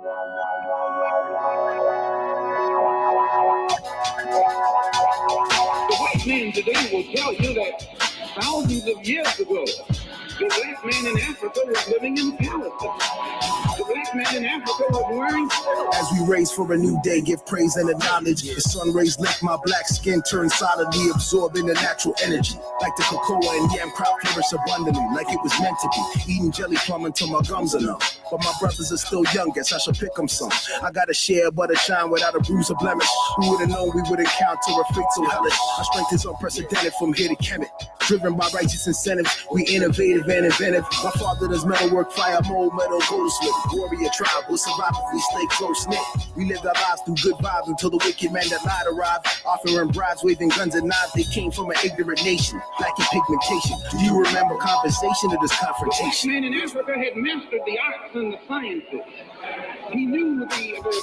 The white man today will tell you that thousands of years ago, the black man in Africa was living in Palestine. The black man in Africa was wearing clothes. As we raise for a new day, give praise and acknowledge. The sun rays lift my black skin, turn solidly, absorbing the natural energy. Like the cocoa and yam crop flourish abundantly, like it was meant to be. Eating jelly plum until my gums are numb. But my brothers are still young, guess I should pick them some. I gotta share but a shine without a bruise or blemish. Who would've known we would encounter a fate so hellish? Our strength is unprecedented from here to Kemet. Driven by righteous incentives, we innovative and inventive. My father does metalwork, fire, mold, metal, goldsmith. Warrior tribe will survive if we stay close-knit. We lived our lives through good vibes until the wicked man that lied arrived. Offering bribes, waving guns and knives. They came from an ignorant nation, lacking pigmentation. Do you remember conversation or this confrontation? The man in Africa had mastered the arts and the sciences. He knew the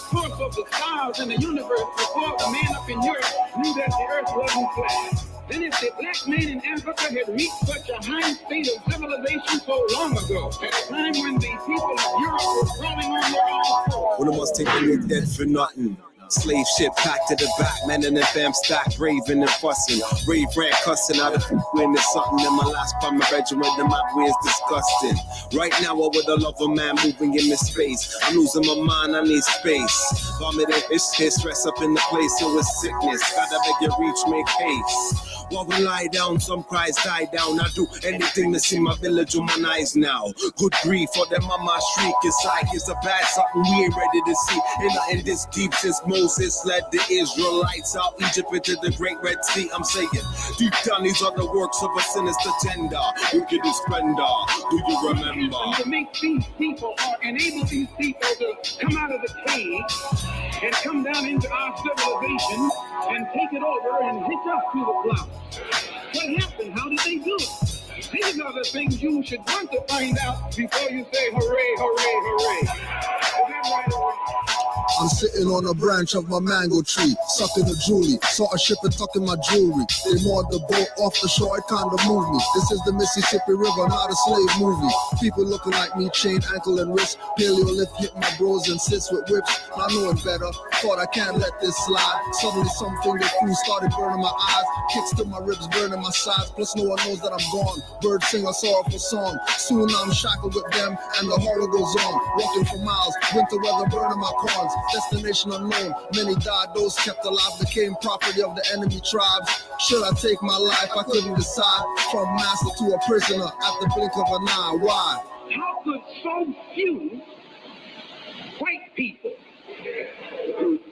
course of the stars in the universe before the man up in Europe knew that the earth wasn't flat. Then if the black man in Africa had reached such a high state of civilization so long ago, at a time when the people of Europe were crawling on their own floor. One of us take the dead for nothing. Slave ship packed to the back, man in the fam stack, raving and fussing. Rave rant cussing out of when there's something in my last part, my regiment and my way is disgusting. Right now I would love a man moving in this space. I'm losing my mind, I need space. Vomiting, it's stress up in the place, it was sickness. Gotta make it reach, make haste. While we lie down, some cries die down. I do anything to see my village on my eyes now. Good grief for them mama shriek. It's like it's a bad something we ain't ready to see. Ain't nothing this deep since Moses led the Israelites out Egypt into the great Red Sea. I'm saying, deep down these are the works of a sinister tender. Wicked is splendor, do you remember? To make these people or enable these people to come out of the cage and come down into our civilization and take it over and hitch us to the plow. What happened? How did they do it? These are the things you should want to find out before you say hooray, hooray, hooray. Is that right or wrong? I'm sitting on a branch of my mango tree, sucking a Julie. Saw a ship and tucking my jewelry. They moored the boat off the shore, it kinda moved me. This is the Mississippi River, not a slave movie. People looking like me, chain, ankle, and wrist. Paleo lift hit my bros and sits with whips. Not knowing better, thought I can't let this slide. Suddenly something that flew started burning my eyes. Kicks to my ribs, burning my sides. Plus no one knows that I'm gone. Birds sing a sorrowful song. Soon I'm shackled with them and the horror goes on. Walking for miles, winter weather burning my corns. Destination unknown, many died, those kept alive became property of the enemy tribes. Should I take my life? I couldn't decide. From master to a prisoner at the blink of an eye. Why? How could so few white people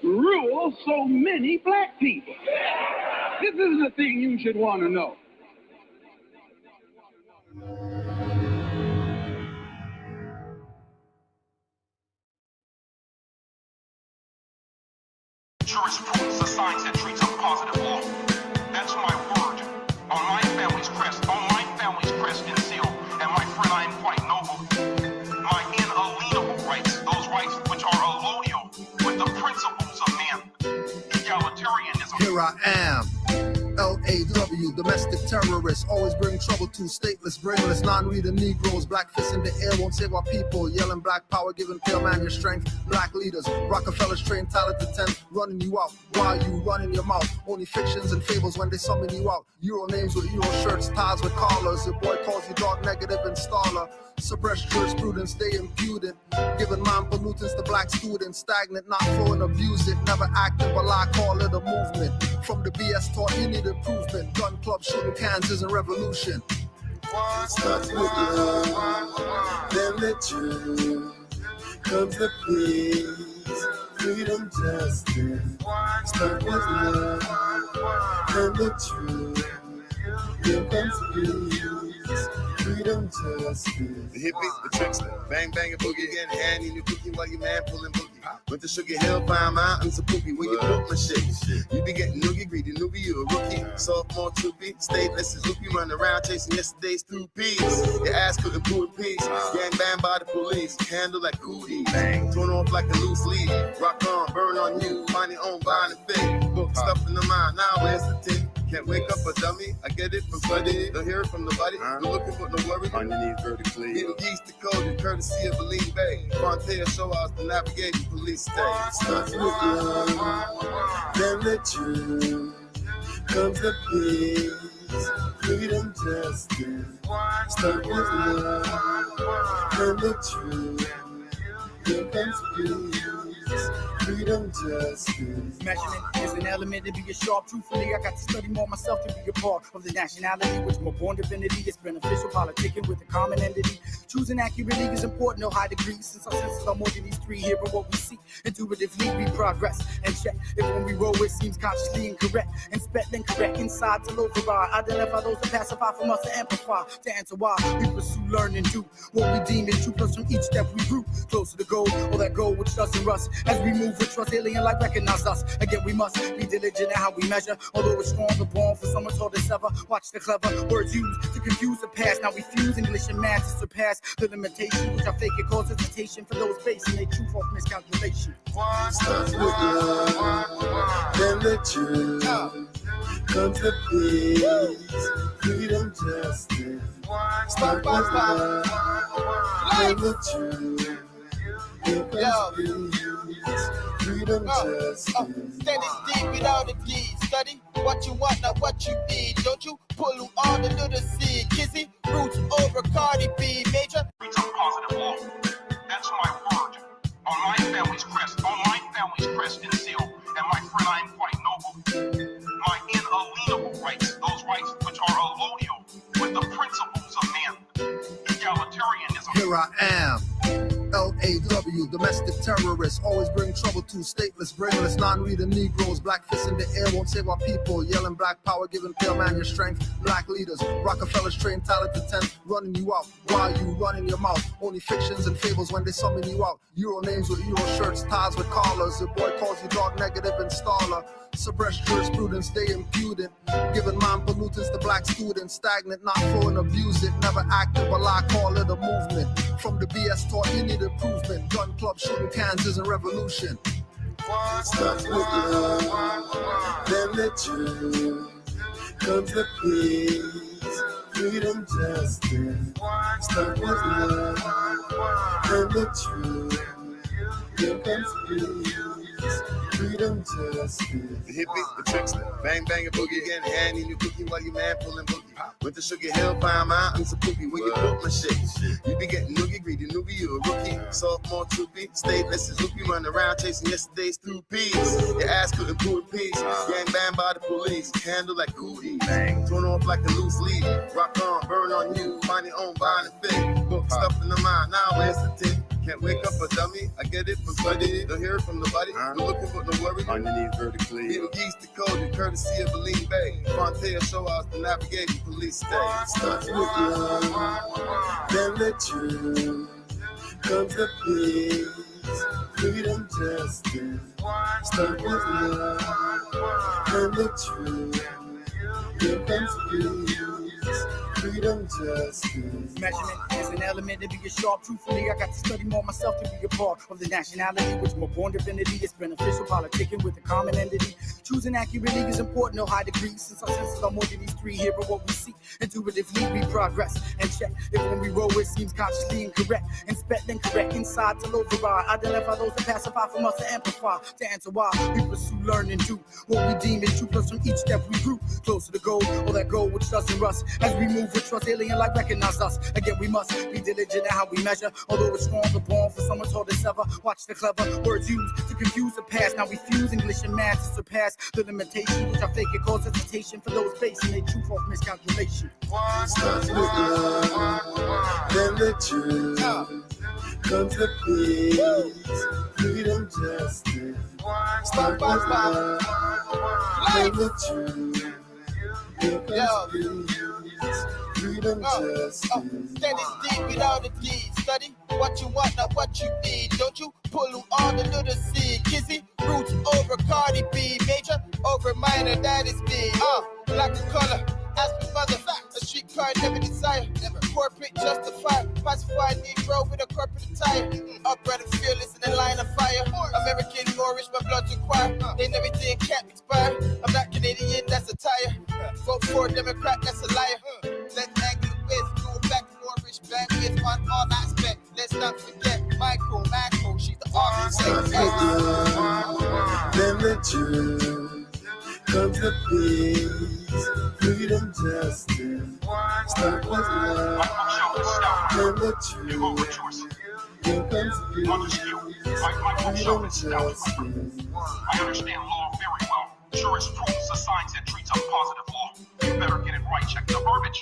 rule so many black people? This is the thing you should want to know. Jurisprudence assigns that treats a positive law. That's my word. On my family's crest, and seal. And my friend, I am quite noble. My inalienable rights, those rights which are allodial with the principles of man. Egalitarianism. Here I am. LAW, domestic terrorists, always bring trouble to stateless, brainless, non-reader Negroes. Black fists in the air won't save our people. Yelling black power, giving pale man your strength. Black leaders, Rockefellers train talent to 10, running you out while you running your mouth. Only fictions and fables when they summon you out. Euro names with Euro shirts, ties with collars. Your boy calls you dog negative installer. Suppress jurisprudence, stay impudent. Giving mind pollutants to black students. Stagnant, not flowing, abuse it. Never active, but I call it a movement. From the BS taught, you need improvement. Gun club shooting cans isn't revolution. Starts with love, then the truth comes the peace, freedom, justice. Start with love, then the truth, here comes peace, freedom, justice. The hippie, the trickster, bang bang a boogie, getting handy in your cookie while your man pulling boogie. Went to Sugar Hill, find mountains of poopy. When you put my shit, you be getting noogie greedy, newbie, you a rookie. Sophomore troopy, stateless as loopy, run around chasing yesterday's 2 P's. Your ass couldn't pull in peace, gang banged by the police, handle like cooties, torn off like a loose leaf. Rock on, burn on you, find your own violent thing. Book stuff in the mind, now where's the tip? Can't wake up a dummy. I get it from study. Don't hear it from nobody. No looking for no worry. Underneath vertically. Middle East the code and courtesy of Aline Bay. Fontaine show us the navigating police state. Starts with love, then the truth. Comes the peace, freedom, justice. Start with love, then the truth. Here comes peace, freedom, justice. Measurement is an element to be a sharp. Truthfully, I got to study more myself to be a part of the nationality, which my born divinity is beneficial, politicking with a common entity. Choosing accurately is important to high degree, since our senses are more than these three. Here are what we see. Intuitively, we progress and check if when we roll it seems consciously incorrect. Inspect and correct inside to override. Identify those that pacify from us to amplify. To answer why we pursue, learn, and do what we deem is true. Plus from each step we grew closer to goal, or that goal which doesn't rust. As we move with trust, alien like recognize us. Again, we must be diligent in how we measure. Although it's strong, the born for someone told us ever. Watch the clever words used to confuse the past. Now we fuse English and math to surpass the limitations which are fake. It causes hesitation for those basing their truth off miscalculation. Starts with love, then the truth. Comes the peace, freedom, justice. Start with love, then the truth. Here comes peace, freedom, justice. That is deep without a deed. Study what you want, not what you need. Don't you pull them on the little seed. Kizzy, roots over Cardi B. Major. Streets of positive law. That's my word. On my family's crest, and seal. And my friend, I am quite noble. My inalienable rights, those rights which are allodial with the principles of man. Egalitarianism. Here I am. LAW, domestic terrorists, always bring trouble to stateless, brainless, non-reader Negroes. Black fists in the air won't save our people. Yelling black power, giving pale man your strength. Black leaders, Rockefellers train talent to 10, running you out while you running your mouth. Only fictions and fables when they summon you out. Euro names with Euro shirts, ties with collars. Your boy calls you dog negative installer. Suppress jurisprudence, stay impudent. Giving mind pollutants to black students. Stagnant, not full and abuse it. Never active, but I call it a movement. From the BS taught you need improvement. Gun club shooting cans isn't revolution. Starts with love, then the truth. Comes the peace, freedom, justice. Start with love, then the truth. Here comes peace, freedom, justice. The hippie, the trickster, bang bang a boogie, getting handy in your cookie while your man pulling boogie. Went to Sugar Hill, find mountains of poopy, where you put my shit. You be getting noogie greedy, newbie, you a rookie. Sophomore troopy, stateless as loopy, run around chasing yesterday's through peas. Your ass couldn't pull a piece, gang banned by the police, handle like cooties, thrown off like a loose leaf. Rock on, burn on you, find your own bond and fit. Book stuff in the mind, now where's the tip? Can't wake up a dummy. I get it from study. Don't hear it from nobody. No looking for no worry. Underneath vertically. Middle East the code and courtesy of Aline Bay. Fontaine show us the navigating police state. Starts with love, then the truth. Comes the peace, freedom, justice. Start with love, then the truth. Here comes peace, freedom, justice. Measurement is an element to be a sharp. Truthfully, I got to study more myself to be a part of the nationality, which my born divinity is beneficial, politicking with a common entity. Choosing accurately is important to high degree, since our senses are more than these three. Here are what we see. Intuitively, we progress and check if when we roll it seems consciously incorrect. Inspect and correct inside to override. Identify those that pacify from us to amplify. To answer why we pursue, learn, and do what we deem is true. Plus from each step we grew closer to goal, or that goal which doesn't rust. As we move with trust, alien like recognize us. Again, we must be diligent in how we measure. Although it's strong, the born for someone told us ever. Watch the clever words used to confuse the past. Now we fuse English and math to surpass the limitations which are fake. It causes hesitation for those basing their truth off miscalculation. Starts with love, then the truth. Comes the peace, freedom, justice. Start with love, then the truth. Here comes peace, freedom, justice. That is deep without a deed. Study what you want, not what you need. Don't you pull them on the little seed. Kizzy, roots over Cardi B. Major over minor, that is me. Black the color. Ask me mother, a street car never desire. Never corporate justify. Pacified Negro with a corporate attire. Upright and fearless in the line of fire. American Moorish, my blood's required. They never did can't expire. I'm not Canadian, that's a tire. Vote for a Democrat, that's a liar. Let's angle the ways, go back Moorish bandits on all aspects. Let's not forget macro, she's the architect. Then the truth comes the peace, freedom, justice. Start with love. Then the truth. Here comes peace, freedom, justice. I understand law very well. Jurisprudence is a science that treats up positive law. You better get it right. Check the verbiage.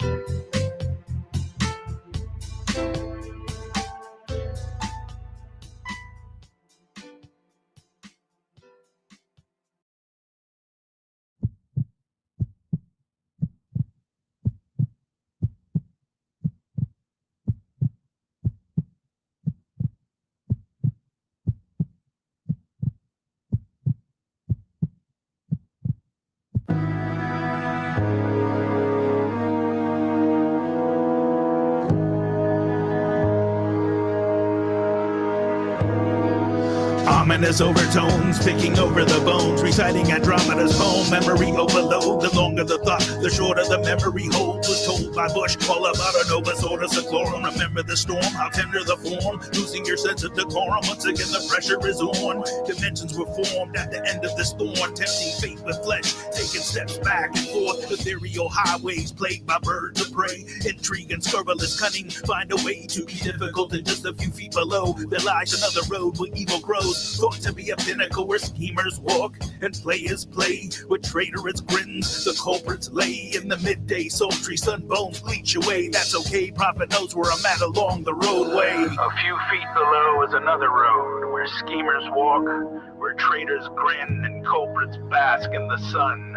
Ominous overtones, picking over the bones, reciting Andromeda's poem, memory overload. The longer the thought, the shorter the memory hold. Was told by Bush, all about a Novus Order Seclorum. Remember the storm, how tender the form, losing your sense of decorum. Once again the pressure is on. Dimensions were formed at the end of this thorn, tempting fate with flesh, taking steps back and forth. Ethereal highways plagued by birds of prey, intrigue and scurrilous cunning find a way to be difficult. And just a few feet below there lies another road where evil grows, thought to be a pinnacle where schemers walk and players play. With traitorous grins the culprits lay in the midday sultry sunbones bleach away. That's okay, prophet knows where I'm at along the roadway. A few feet below is another road where schemers walk, where traitors grin and culprits bask in the sun.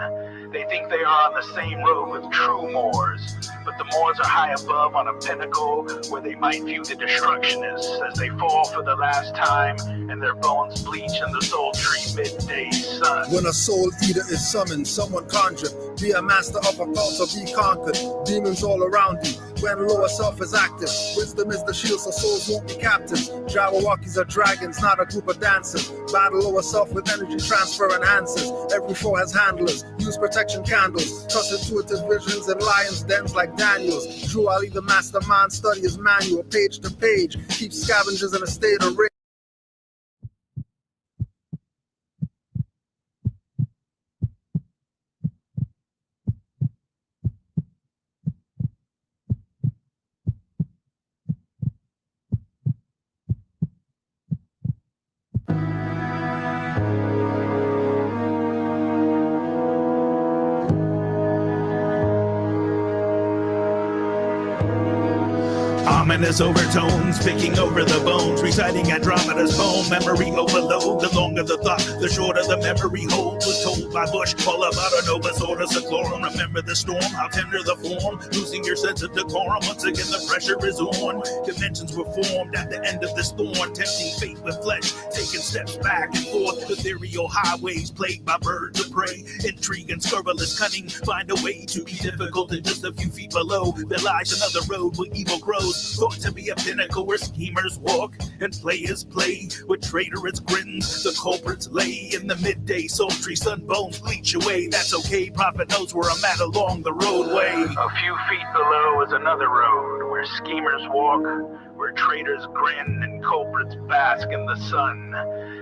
They think they are on the same road with true Moors, but the Moors are high above on a pinnacle where they might view the destructionists as they fall for the last time and their bones bleach in the sultry midday sun. When a soul eater is summoned, someone conjure. Be a master of a cult or be conquered. Demons all around you. When lower self is active, wisdom is the shield so souls won't be captives. Jabberwockies are dragons, not a group of dancers. Battle lower self with energy transfer and answers. Every foe has handlers, use protection candles. Trust intuitive visions and lions' dens like Daniels. Drew Ali the mastermind, study his manual, page to page. Keep scavengers in a state of rage. Ominous overtones, picking over the bones, reciting Andromeda's poem, memory overload. The longer the thought, the shorter the memory hold. Was told by Bush, all about a Novus Order Seclorum. Remember the storm, how tender the form, losing your sense of decorum. Once again the pressure is on. Dimensions were formed at the end of this thorn, tempting fate with flesh, taking steps back and forth. Ethereal highways plagued by birds of prey, intrigue and scurrilous cunning find a way to be difficult. And just a few feet below there lies another road where evil grows, thought to be a pinnacle where schemers walk and players play. With traitorous grins the culprits lay in the midday sultry sunbones bleach away. That's okay, prophet knows where I'm at along the roadway. A few feet below is another road where schemers walk, where traitors grin and culprits bask in the sun.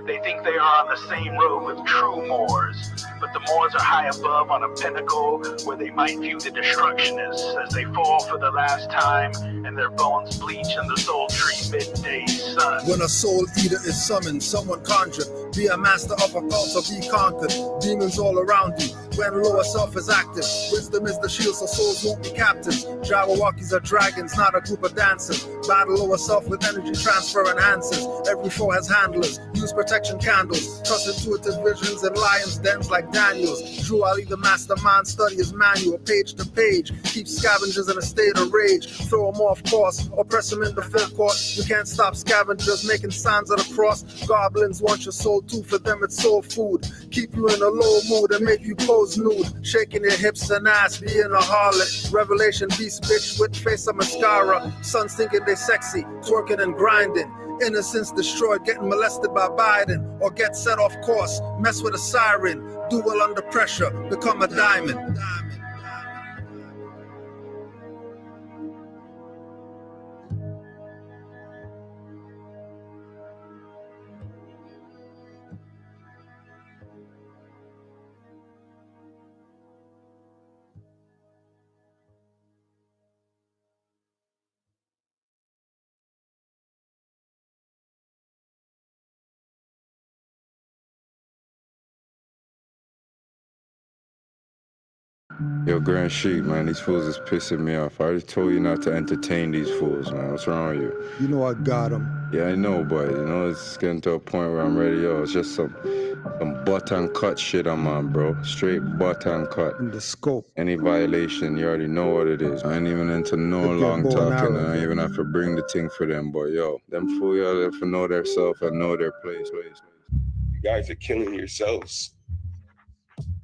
They think they are on the same road with true Moors, but the Moors are high above on a pinnacle where they might view the destructionists as they fall for the last time and their bones bleach in the sultry midday sun. When a soul eater is summoned, someone conjure. Be a master of a cult or be conquered. Demons all around you. When lower self is active, wisdom is the shield so souls won't be captives. Jabberwockies are dragons, not a group of dancers. Battle lower self with energy transfer and answers. Every foe has handlers, use protection candles. Trust intuitive visions and lions' dens like Daniels. Drew Ali the mastermind, study his manual, page to page. Keep scavengers in a state of rage. Throw them off course or press them in the full court. You can't stop scavengers making signs of the cross. Goblins want your soul too, for them it's soul food. Keep you in a low mood and make you pose nude. Shaking your hips and ass, being a harlot. Revelation beast bitch with face of mascara. Sons thinking they sexy, twerking and grinding. Innocence destroyed, getting molested by Biden. Or get set off course, mess with a siren. Do well under pressure, become a diamond. Yo, Grand Sheik, man, these fools is pissing me off. I already told you not to entertain these fools, man. What's wrong with you? You know I got him. Yeah, I know, but, you know, it's getting to a point where I'm ready. Yo, it's just some button cut shit I'm on, bro. Straight button cut. In the scope. Any violation, you already know what it is. I ain't even into no long talking, and I even have to bring the thing for them. But, yo, them fools, y'all have to know their self and know their place. You guys are killing yourselves.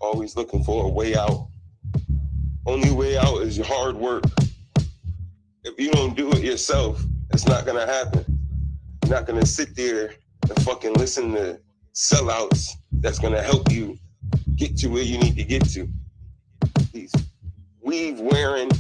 Always looking for a way out. Only way out is your hard work. If you don't do it yourself, it's not gonna happen. You're not gonna sit there and fucking listen to sellouts that's gonna help you get to where you need to get to. These weave-wearing,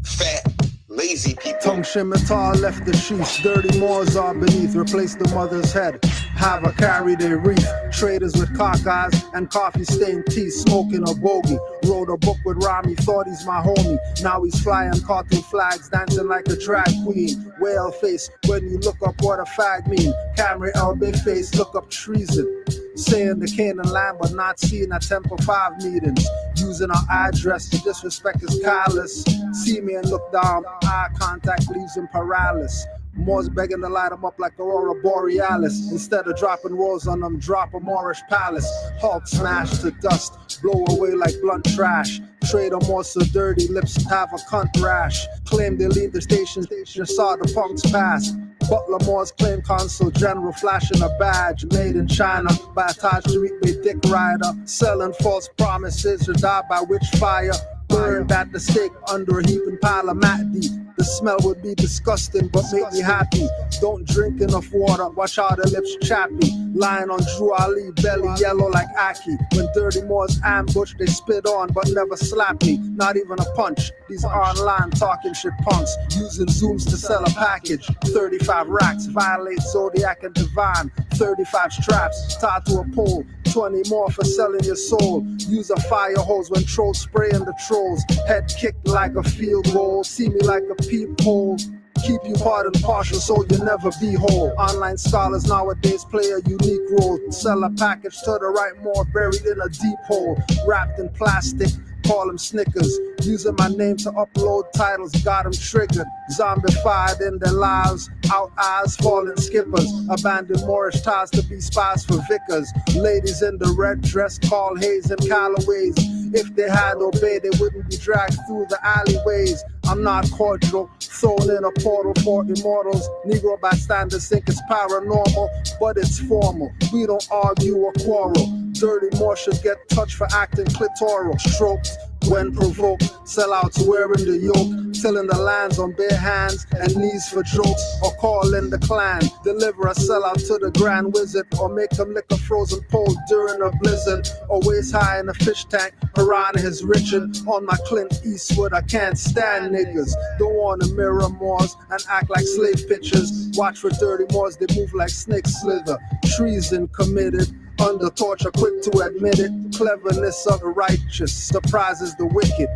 fat, lazy people. Tongue scimitar left the sheath, dirty Moors are beneath, replace the mother's head. Have a carry their wreath, traders with cock eyes and coffee-stained teeth, smoking a bogey. Wrote a book with Rami, thought he's my homie. Now he's flying cartoon flags, dancing like a drag queen. Whale face, when you look up what a fag mean. Camera L, big face, look up treason. Saying the Canaanland, but not seen at Temple 5 meetings. Using our address to disrespect is callous. See me and look down, eye contact leaves him paralysis. Moors begging to light them up like Aurora Borealis. Instead of dropping rolls on them, drop a Moorish palace. Hulk smash to dust, blow away like blunt trash. Trade them all so dirty, lips have a cunt rash. Claim they leave the station, saw the punks pass. Butler Moore's claim consul general flashing a badge made in China by a Taj Tariq dick rider. Selling false promises or die by witch fire. Burned at the stake under a heaping pile of Mahdi. The smell would be disgusting, but make me happy. Don't drink enough water, watch how the lips chappy. Lying on Drew Ali, belly yellow like Aki. When dirty Moors ambush, they spit on, but never slap me. Not even a punch. These online talking shit punks. Using Zooms to sell a package. 35 racks, violate Zodiac and Divine. 35 straps, tied to a pole. 20 more for selling your soul. Use a fire hose when trolls spraying the trolls. Head kicked like a field goal. See me like a peephole. Keep you part and partial so you never be whole. Online scholars nowadays play a unique role. Sell a package to the right more buried in a deep hole. Wrapped in plastic, call them Snickers. Using my name to upload titles, got them triggered. Zombified in their lives, out eyes, falling skippers. Abandoned Moorish ties to be spies for vicars. Ladies in the red dress call Hayes and Callaways. If they had obeyed, they wouldn't be dragged through the alleyways. I'm not cordial, thrown in a portal for immortals. Negro bystanders think it's paranormal, but it's formal. We don't argue or quarrel. Dirty Moor should get touched for acting clitoral. Stroked when provoked, sellouts wearing the yoke. Tilling the lands on bare hands and knees for jokes. Or calling the clan, deliver a sellout to the grand wizard. Or make them lick a frozen pole during a blizzard. Or waist high in a fish tank, piranha is Richard. On my Clint Eastwood, I can't stand niggas. Don't wanna mirror Moors and act like slave pitchers. Watch for dirty Moors, they move like snakes slither. Treason committed, under torture, quick to admit it. Cleverness of the righteous surprises the wicked.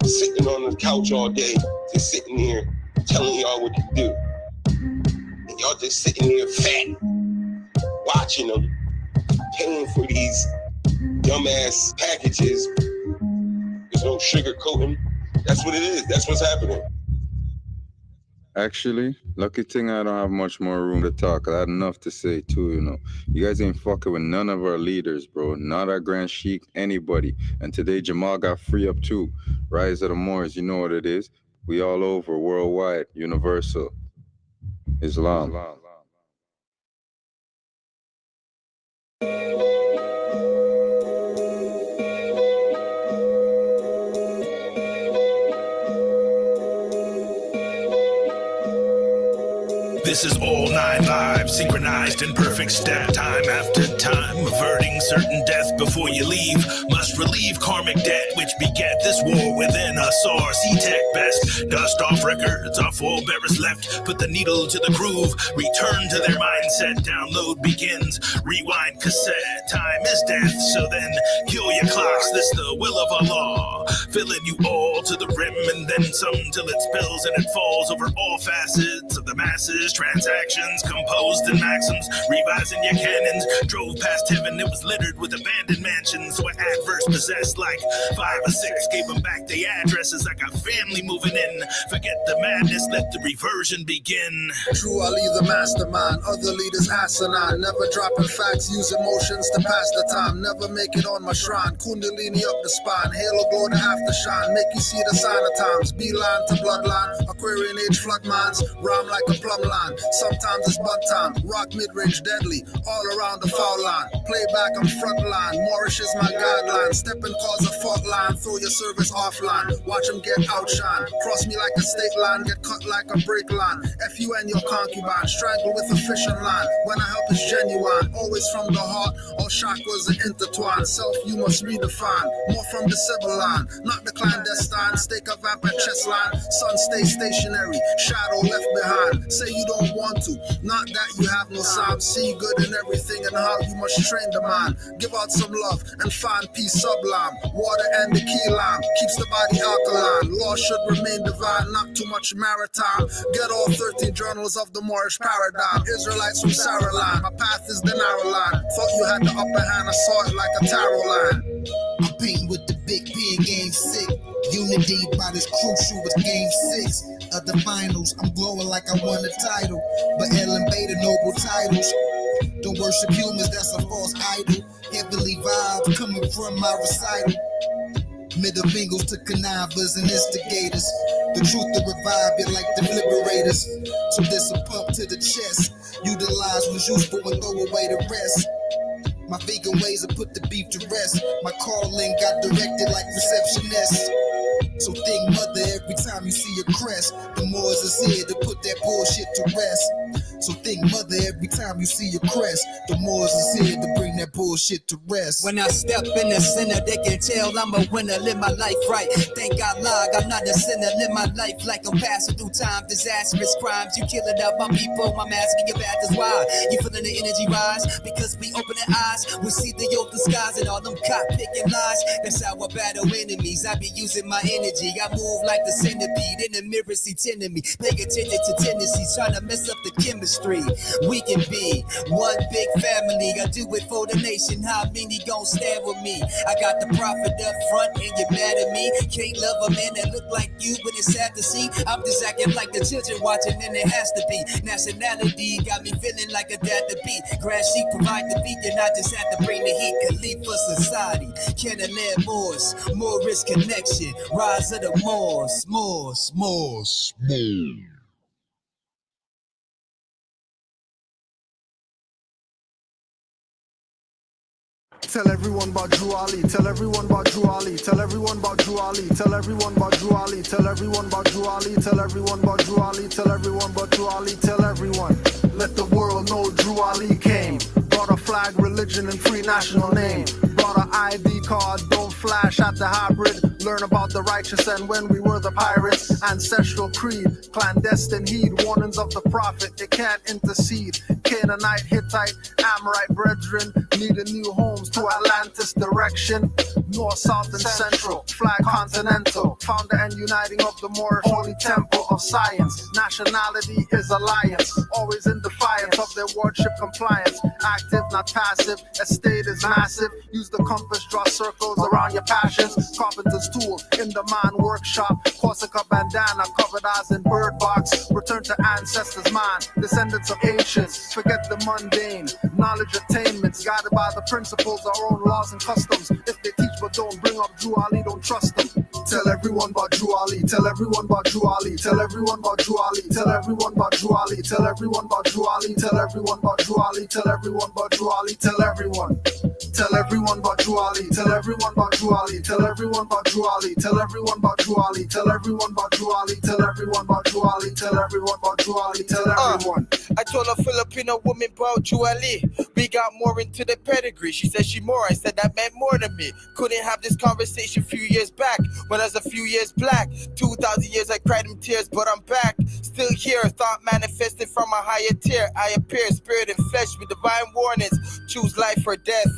Sitting on the couch all day, just sitting here telling y'all what to do. And y'all just sitting there fat, watching them, paying for these dumbass packages. There's no sugar coating. That's what it is. That's what's happening. Actually, lucky thing I don't have much more room to talk. I had enough to say too, you know. You guys ain't fucking with none of our leaders, bro. Not our Grand Sheik, anybody. And today Jamal got free up too. Rise of the Moors, you know what it is. We all over, worldwide, universal. Islam. This is all 9 lives, synchronized in perfect step, time after time, averting certain death before you leave. Must relieve karmic debt, which beget this war within us. C-Tech best, dust off records, our forebearers left. Put the needle to the groove, return to their mindset. Download begins, rewind cassette. Time is death, so then kill your clocks. This the will of Allah, filling you all to the rim and then some till it spills and it falls over all facets of the masses. transactions composed in maxims, revising your cannons. Drove past heaven, it was littered with abandoned mansions where adverse possessed like 5 or 6. Gave them back their addresses. I got family moving in. Forget the madness, let the reversion begin. True Ali, the mastermind, other leaders asinine. Never dropping facts, use emotions to pass the time. Never make it on my shrine. Kundalini up the spine, halo glow to aftershine. Make you see the sign of times. Beeline to bloodline, Aquarian age flood mines. Rhyme like a plumb line. Sometimes it's bud time. Rock mid-range deadly, all around the foul line. Playback on front line. Moorish is my guideline. Step and cause a fault line. Throw your service offline. Watch them get outshine. Cross me like a state line. Get cut like a break line. F you and your concubine. Strangle with a fishing line. When I help is genuine. Always from the heart. All chakras are intertwined. Self you must redefine. More from the civil line. Not the clandestine. Stake a vamp at chest line. Sun stay stationary. Shadow left behind. Say you don't want to. Not that you have no sign. See good in everything and how you must train the mind. Give out some love and find peace sublime. Water and the key lime keeps the body alkaline. Law should remain divine, not too much maritime. Get all 13 journals of the Moorish paradigm. Israelites from Sarah line. My path is the narrow line. Thought you had the upper hand, I saw it like a tarot line. I'm painting with the big P in game 6. Unity by this crucial with game 6 of the finals. I'm glowing like I won the title, but Ellen Beta noble titles. Don't worship humans, that's a false idol. Heavenly vibes coming from my recital. Middle fingers to connivers and instigators. The truth to revive it like the liberators. So this a pump to the chest. Utilize what's useful and throw away the rest. My vegan ways have put the beef to rest. My calling got directed like receptionist. So think mother every time you see a crest. The Moors is here to put that bullshit to rest. So think mother every time you see a crest. The Moors is here to bring that bullshit to rest. When I step in the center, they can tell I'm a winner, live my life right. Thank God, Lord, I'm not a sinner, live my life like I'm passing through time. Disastrous crimes, you killing up my people, I'm asking your back is why. You feeling the energy rise, because we open the eyes, we see the open skies and all them cop picking lies. That's how I battle enemies, I be using my energy. I move like the centipede, in the mirror see me. Pay attention to tendencies, trying to mess up the chemistry. We can be one big family, I do it for the nation. How many gon' stand with me? I got the prophet up front and you're mad at me. Can't love a man that look like you, but it's sad to see. I'm just acting like the children watching and it has to be. Nationality got me feeling like a dad to beat. Grass sheep provide the beat and I just have to bring the heat. Khalifa society, Canaanland Moors, Moorish connection, rise of the Moors. Tell everyone about Drew Ali. Tell everyone about Drew Ali. Tell everyone about Drew Ali. Tell everyone about Drew Ali. Tell everyone about Drew Ali. Tell everyone about Drew Ali. Tell everyone about Drew Ali. Tell everyone. Let the world know Drew Ali came. Brought a flag, religion, and free national name. Brought an ID card, don't flash at the hybrid. Learn about the righteous and when we were the pirates. Ancestral creed, clandestine heed. Warnings of the prophet, they can't intercede. Canaanite, Hittite, Amorite brethren needing new homes to Atlantis direction. North, south, and central, flag continental. Founder and uniting of the Moorish holy temple of science. Nationality is alliance, always in defiance of their wardship compliance. Active, not passive, estate is massive. Use the compass, draw circles around your passions. Carpenter's tool in the man workshop. Corsica bandana, covered eyes in bird box. Return to ancestors' mind, descendants of ancients. Forget the mundane, knowledge attainments. Guided by the principles, our own laws and customs. If they teach but don't bring up Drew Ali, don't trust them. Tell everyone about Drew Ali. Tell everyone about Drew Ali. Tell everyone about Drew Ali. Tell everyone about Drew Ali. Tell everyone about Drew Ali. Tell everyone about Drew Ali. Tell everyone about Drew Ali. Tell everyone. Tell everyone about Drew Ali. Tell everyone about Drew Ali. Tell everyone about Drew Ali. Tell everyone about Drew Ali. Tell everyone about Drew Ali. Tell everyone about Drew Ali. Tell everyone about Drew Ali. Tell everyone. I told a Filipino woman about Drew Ali. We got more into the pedigree. She said she more. I said that meant more to me. Couldn't have this conversation a few years back when I was a few years black. 2,000 years I cried in tears, but I'm back. Still here, thought manifested from a higher tier. I appear, spirit and flesh with divine warnings. Choose life or death.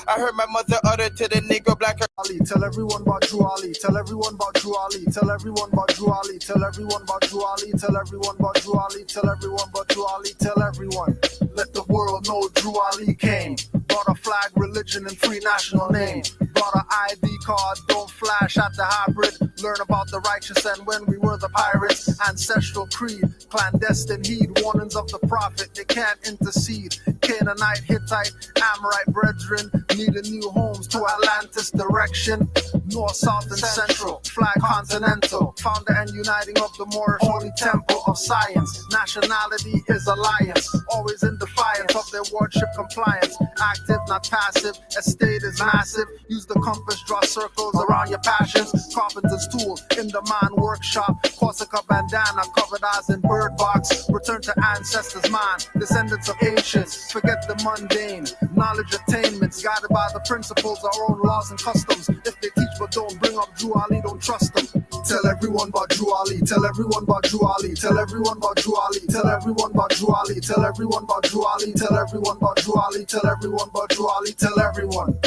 I heard my mother utter to the Negro black. Ali, tell everyone about Drew Ali. Tell everyone about Drew Ali. Tell everyone about Drew Ali. Tell everyone about Drew Ali. Tell everyone about Drew Ali. Tell everyone about Drew Ali. Tell everyone. Let the world know Drew Ali came. Brought a flag, religion, and free national name. Brought an ID card, don't flash at the hybrid. Learn about the righteous and when we were the pirates. Ancestral creed, clandestine heed. Warnings of the prophet, they can't intercede. Canaanite, Hittite, Amorite brethren needing new homes to Atlantis direction. North, south, and central. Flag continental. Founder and uniting of the Moorish holy temple of science. Nationality is alliance. Always in defiance of their wardship compliance. Active, not passive. Estate is massive. Use the compass, draw circles around your passions. Carpenter's tool in the mind workshop. Corsica bandana, covered eyes in bird box. Return to ancestors' mind. Descendants of ancients. Forget the mundane. Knowledge attainments. Guided by the principles, our own laws and customs. If they teach but don't bring up Drew Ali, don't trust them. Tell everyone about Drew Ali. Tell everyone about Drew Ali. Tell everyone about Drew Ali. Tell everyone about Drew Ali. Tell everyone about Drew Ali. Tell everyone about Drew Ali. Tell everyone about Drew Ali. Tell everyone.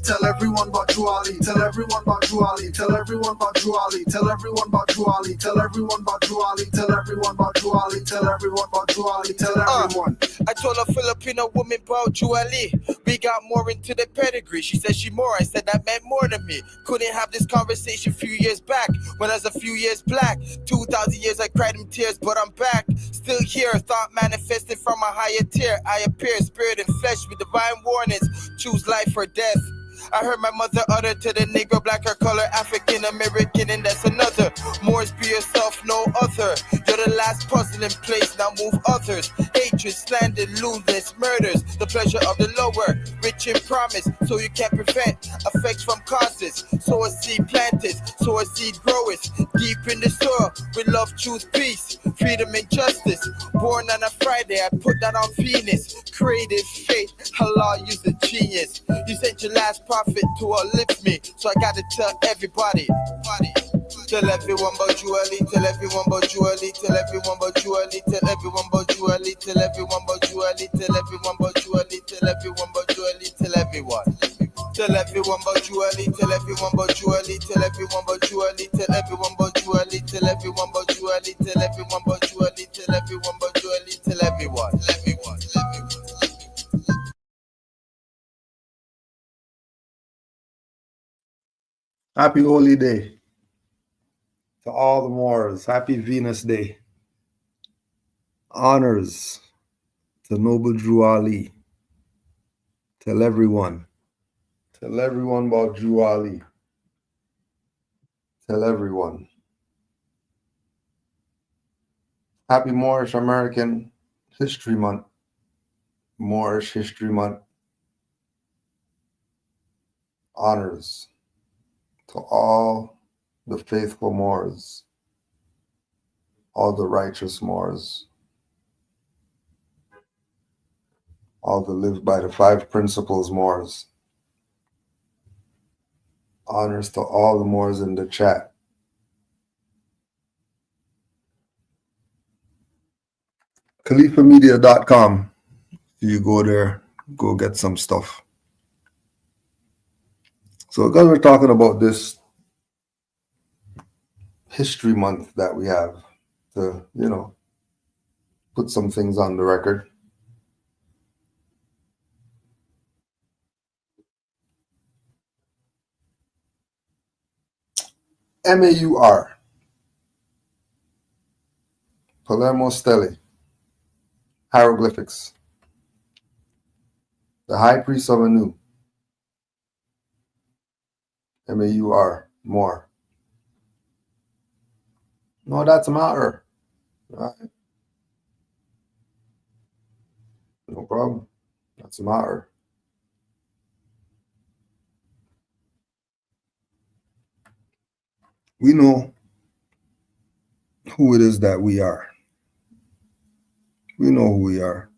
Tell everyone about Drew Ali. Tell everyone about Drew Ali. Tell everyone about Drew Ali. Tell everyone about Drew Ali. Tell everyone about Drew Ali. Tell everyone about Drew Ali. Tell everyone about Drew Ali. Tell everyone. I told a Filipino woman about Drew Ali. We got more into the pedigree. She said she more. I said that meant more to me. Couldn't have this conversation a few years back when I was a few years black. 2,000 years I cried in tears, but I'm back. Still here, thought manifested from a higher tier. I appear, spirit and flesh with divine warnings. Choose life or death. I heard my mother utter to the Negro, black or color, African American, and that's another. Moors, be yourself, no other. You're the last puzzle in place, now move others. Hatred, slander, lewdness, murders. The pleasure of the lower, rich in promise, so you can't prevent effects from causes. Sow a seed planted, sow a seed groweth. Deep in the soil, with love, truth, peace, freedom and justice. Born on a Friday, I put that on Venus. Creative faith, Allah, use the genius. You sent your last prophet to uplift me, so I gotta tell everybody. Tell everyone about Drew Ali, tell everyone about Drew Ali, tell everyone about Drew Ali, tell everyone about Drew Ali, tell everyone about Drew Ali, tell everyone about Drew Ali, tell everyone about Drew Ali, tell everyone. Tell everyone about Drew Ali, tell everyone about Drew Ali, tell everyone about Drew Ali, tell everyone about Drew Ali, tell everyone about Drew Ali, tell everyone about Drew Ali, tell everyone about Drew Ali, tell everyone. Happy Holy Day to all the Moors. Happy Venus Day. Honors to Noble Drew Ali. Tell everyone. Tell everyone about Drew Ali. Tell everyone. Happy Moorish American History Month. Moorish History Month. Honors to all the faithful Moors, all the righteous Moors, all the live by the 5 principles Moors. Honors to all the Moors in the chat. KhalifaMedia.com. You go there, go get some stuff. So because we're talking about this History Month that we have to, put some things on the record. MAUR. Palermo Stele. Hieroglyphics. The High Priest of Anu. MAUR. More. No, that's matter. Right. No problem. That's matter. We know who it is that we are. We know who we are.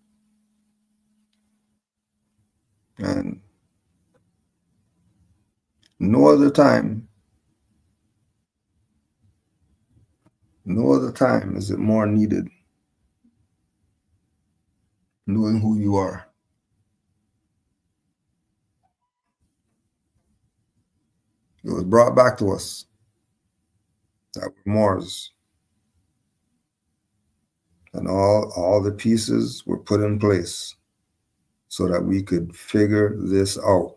And no other time is it more needed knowing who you are. It was brought back to us that we're Moors. And all the pieces were put in place so that we could figure this out.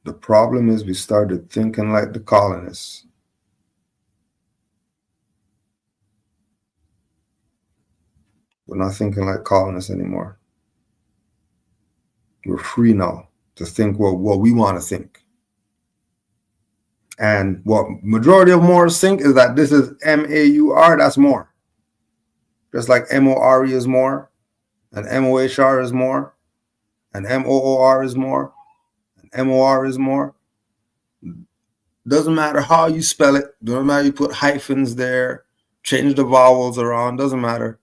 The problem is we started thinking like the colonists. We're not thinking like colonists anymore. We're free now to think what we want to think. And what majority of Moors think is that this is M-A-U-R, that's more. Just like M-O-R-E is more, and M-O-H-R is more, and M-O-O-R is more, and M-O-R is more. Doesn't matter how you spell it, doesn't matter you put hyphens there, change the vowels around, doesn't matter.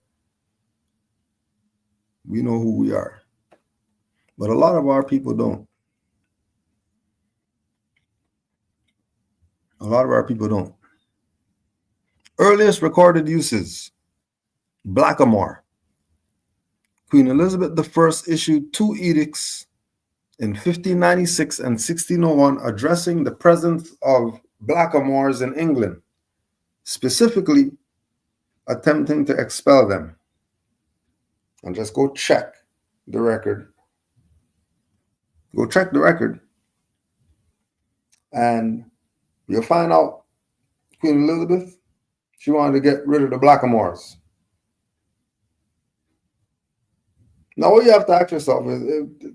We know who we are. But a lot of our people don't. A lot of our people don't. Earliest recorded uses, blackamoor. Queen Elizabeth I issued 2 edicts in 1596 and 1601 addressing the presence of blackamoors in England, specifically attempting to expel them. And just go check the record. Go check the record. And you'll find out Queen Elizabeth, she wanted to get rid of the blackamoors. Now, what you have to ask yourself is,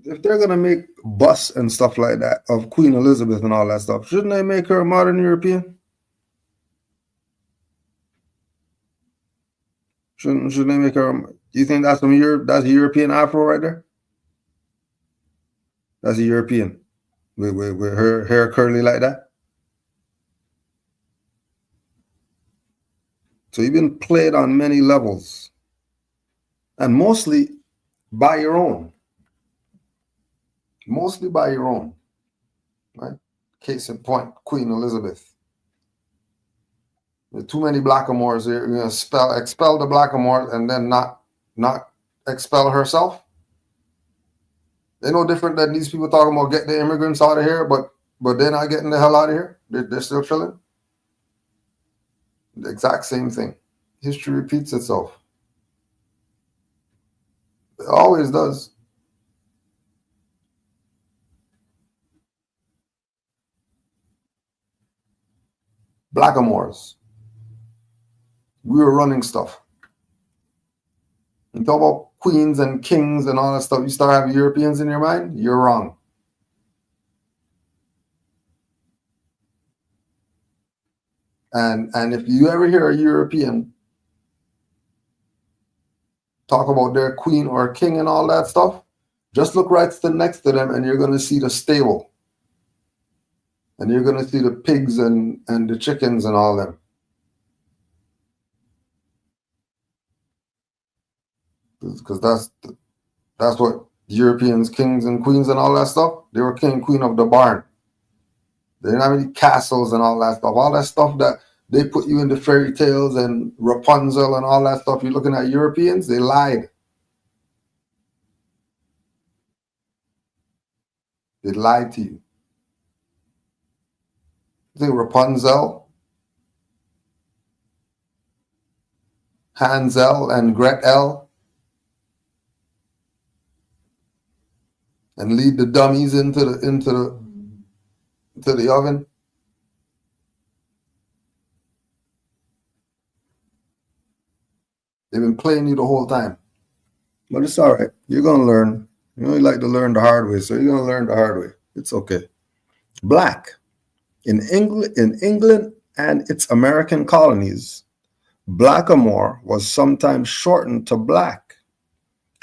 if they're going to make busts and stuff like that of Queen Elizabeth and all that stuff, shouldn't they make her a modern European? Shouldn't they make her? Do you think that's that's a European Afro right there? That's a European with her hair curly like that. So you've been played on many levels, and mostly by your own. Mostly by your own, right? Case in point, Queen Elizabeth. There are too many blackamoors here. You're going to expel the blackamoors and then not expel herself. They're no different than these people talking about get the immigrants out of here, but they're not getting the hell out of here. They're still chilling. The exact same thing. History repeats itself. It always does. Blackamoors. We were running stuff. You talk about queens and kings and all that stuff. You start having Europeans in your mind, you're wrong. And if you ever hear a European talk about their queen or king and all that stuff, just look right next to them and you're going to see the stable. And you're going to see the pigs and the chickens and all them. Because that's what Europeans, kings and queens and all that stuff, they were king and queen of the barn. They didn't have any castles and all that stuff. All that stuff that they put you into fairy tales and Rapunzel and all that stuff. You're looking at Europeans, they lied. They lied to you. You think Rapunzel, Hansel and Gretel, and lead the dummies into the oven? They've been playing you the whole time. But it's all right. You're going to learn. You only like to learn the hard way, so you're going to learn the hard way. It's okay. Black. In England and its American colonies, blackamoor was sometimes shortened to black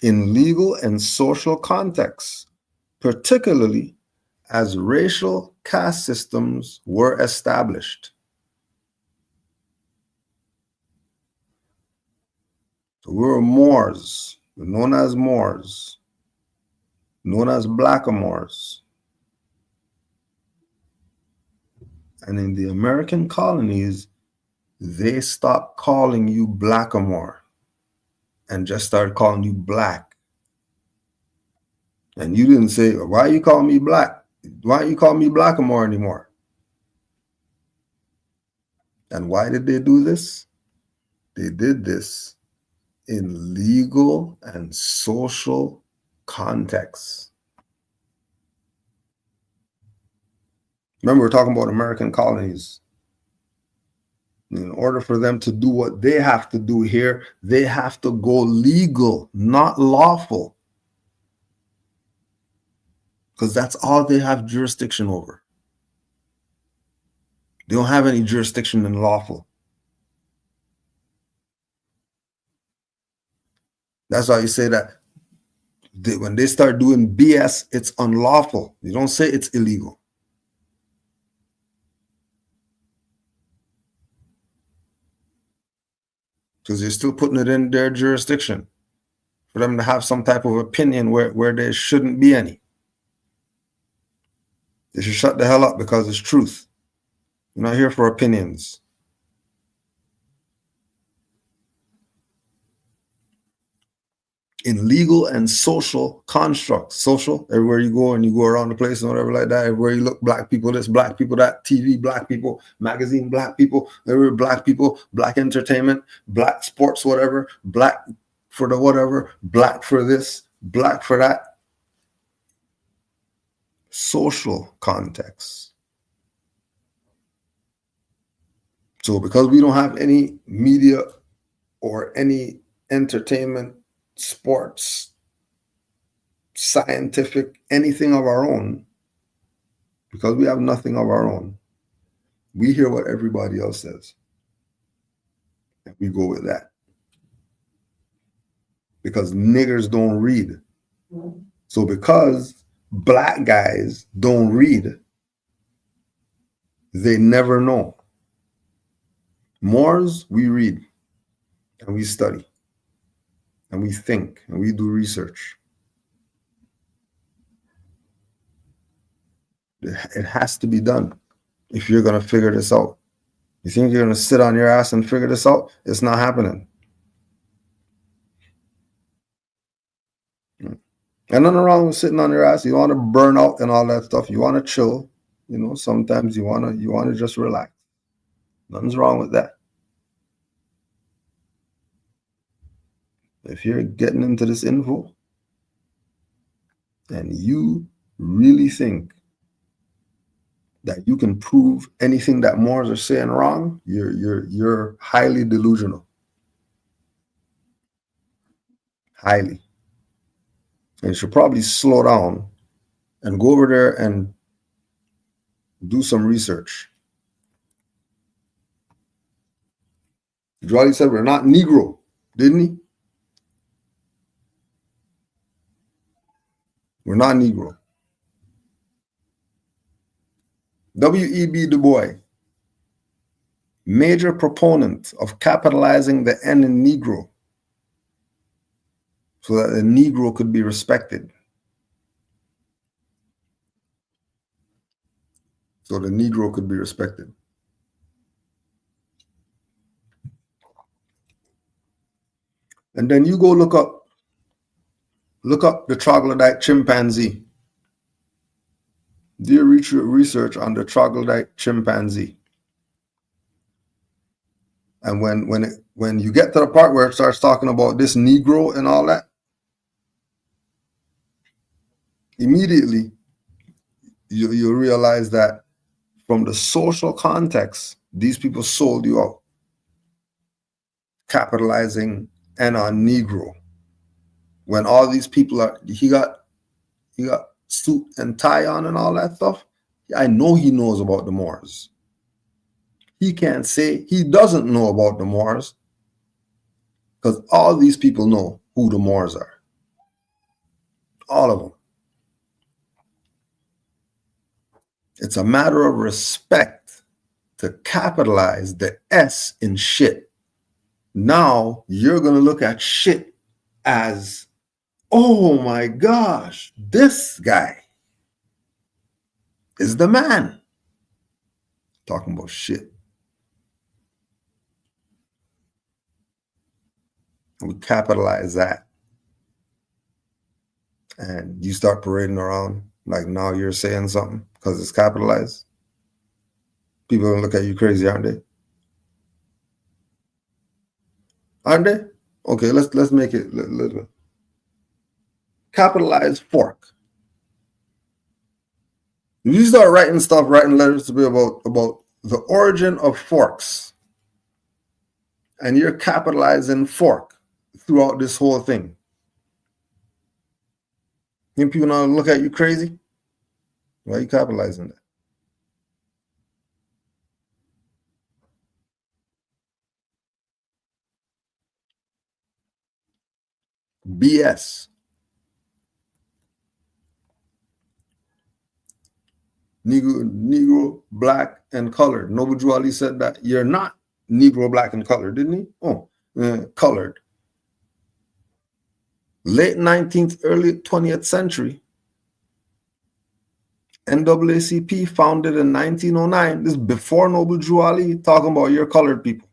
in legal and social contexts, particularly as racial caste systems were established. So we were Moors, known as Moors, known as blackamoors. And in the American colonies, they stopped calling you blackamoor and just started calling you black. And you didn't say, why you call me black? Why you call me Blackamore anymore? And why did they do this? They did this in legal and social context. Remember, we're talking about American colonies. In order for them to do what they have to do here, they have to go legal, not lawful. Because that's all they have jurisdiction over. They don't have any jurisdiction in lawful. That's why you say that when they start doing BS, it's unlawful. You don't say it's illegal. Because you're still putting it in their jurisdiction for them to have some type of opinion where there shouldn't be any. They should shut the hell up because it's truth. You're not here for opinions. In legal and social constructs, social, everywhere you go and you go around the place and whatever like that, everywhere you look, black people this, black people that, TV, black people, magazine, black people, everywhere black people, black entertainment, black sports, whatever, black for the whatever, black for this, black for that. Social context. So because we don't have any media or any entertainment, sports, scientific, anything of our own, because we have nothing of our own, we hear what everybody else says. And we go with that. Because niggers don't read. So because black guys don't read, they never know. Moors, we read and we study and we think and we do research. It has to be done if you're going to figure this out. You think you're going to sit on your ass and figure this out? It's not happening. And nothing wrong with sitting on your ass. You want to burn out and all that stuff. You want to chill. You know, sometimes you want to just relax. Nothing's wrong with that. If you're getting into this info and you really think that you can prove anything that Moors are saying wrong, you're highly delusional. Highly. And you should probably slow down and go over there and do some research. Jolly said we're not Negro, didn't he? We're not Negro. W.E.B. Du Bois, major proponent of capitalizing the N in Negro so that the Negro could be respected. So the Negro could be respected. And then you go look up the troglodyte chimpanzee. Do your research on the troglodyte chimpanzee. And when you get to the part where it starts talking about this Negro and all that, immediately you realize that from the social context, these people sold you out, capitalizing and on Negro. When all these people he got suit and tie on and all that stuff. I know he knows about the Moors. He can't say he doesn't know about the Moors because all these people know who the Moors are. All of them. It's a matter of respect to capitalize the S in shit. Now you're going to look at shit as, oh my gosh, this guy is the man. Talking about shit. We capitalize that. and you start parading around like now you're saying something because it's capitalized, people gonna look at you crazy, aren't they? Aren't they? Okay, let's make it capitalized fork. If you start writing letters to be about the origin of forks, and you're capitalizing fork throughout this whole thing, you people now look at you crazy? Why are you capitalizing that? BS. Negro, black, and colored. Noble Drew Ali said that you're not Negro, black, and colored, didn't he? Oh, colored. Late 19th, early 20th century, NAACP founded in 1909. This is before Noble Drew Ali, talking about your colored people.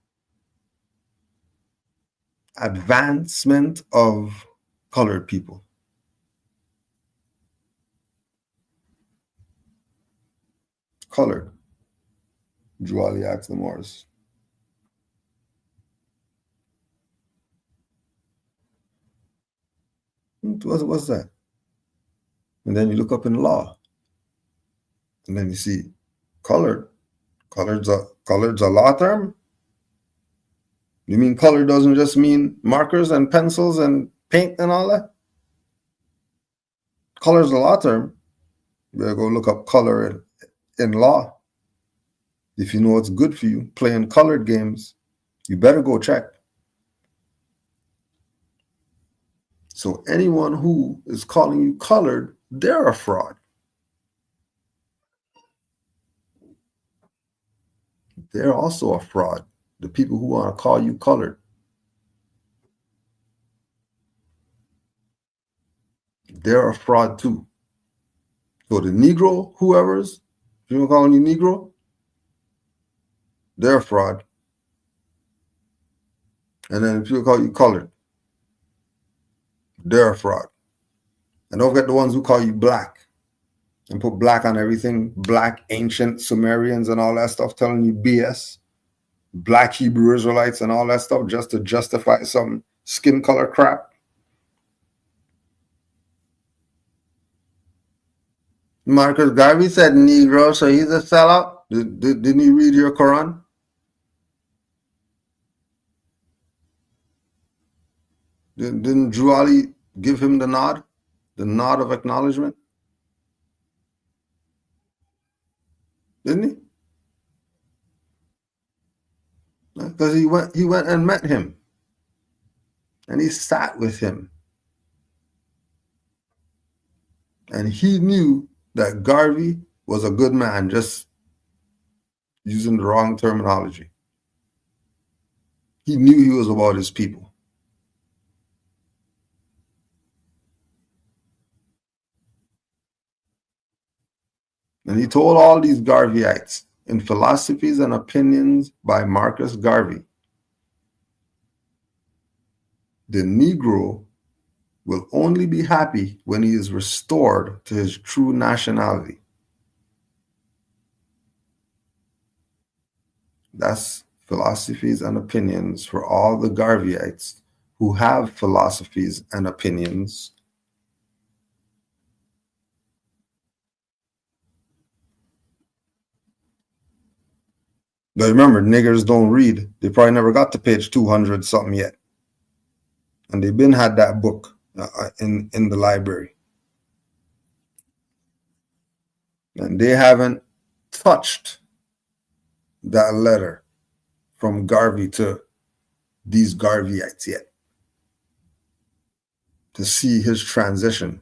Advancement of colored people. Colored. Drew Ali asked the Moors. What's that? And then you look up in law, and then you see colored. Colored's a law term? You mean color doesn't just mean markers and pencils and paint and all that? Color's a law term. You better go look up color in law. If you know what's good for you, playing colored games, you better go check. So anyone who is calling you colored, they're a fraud. They're also a fraud. The people who want to call you colored. They're a fraud too. So the Negro, whoever's, if you're calling you Negro, they're a fraud. And then if people call you colored, they're a fraud. And don't forget the ones who call you black and put black on everything, black ancient Sumerians and all that stuff, telling you BS, black Hebrew Israelites and all that stuff just to justify some skin color crap. Marcus Garvey said Negro, so he's a sellout. Didn't he read your Quran? Didn't Drew Ali give him the nod of acknowledgement? Didn't he? Because he went and met him, and he sat with him, and he knew that Garvey was a good man, just using the wrong terminology. He knew he was about his people. And he told all these Garveyites in Philosophies and Opinions by Marcus Garvey, the Negro will only be happy when he is restored to his true nationality. That's Philosophies and Opinions for all the Garveyites who have philosophies and opinions. But remember, niggers don't read. They probably never got to page 200 something yet. And they've been had that book in the library. And they haven't touched that letter from Garvey to these Garveyites yet to see his transition.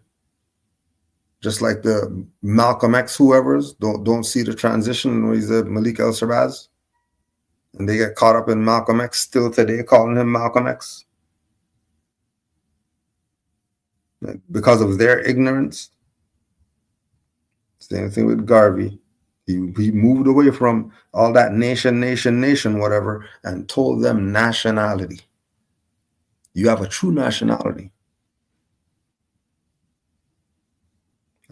Just like the Malcolm X whoever's don't see the transition when he's a Malik El-Shabazz. And they get caught up in Malcolm X still today, calling him Malcolm X. Because of their ignorance. Same thing with Garvey. He moved away from all that nation, whatever, and told them nationality. You have a true nationality.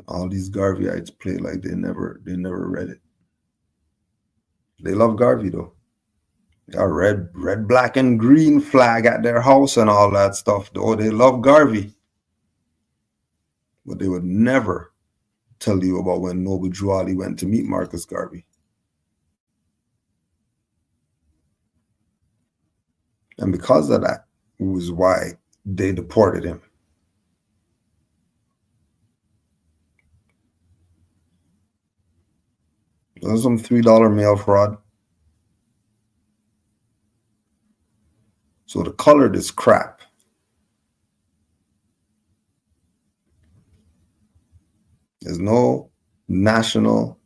All these Garveyites play like they never read it. They love Garvey though. Got red, black, and green flag at their house and all that stuff. Though they love Garvey, but they would never tell you about when Noble Drew Ali went to meet Marcus Garvey. And because of that was why they deported him. There's some $3 mail fraud. So the colored is crap. There's no national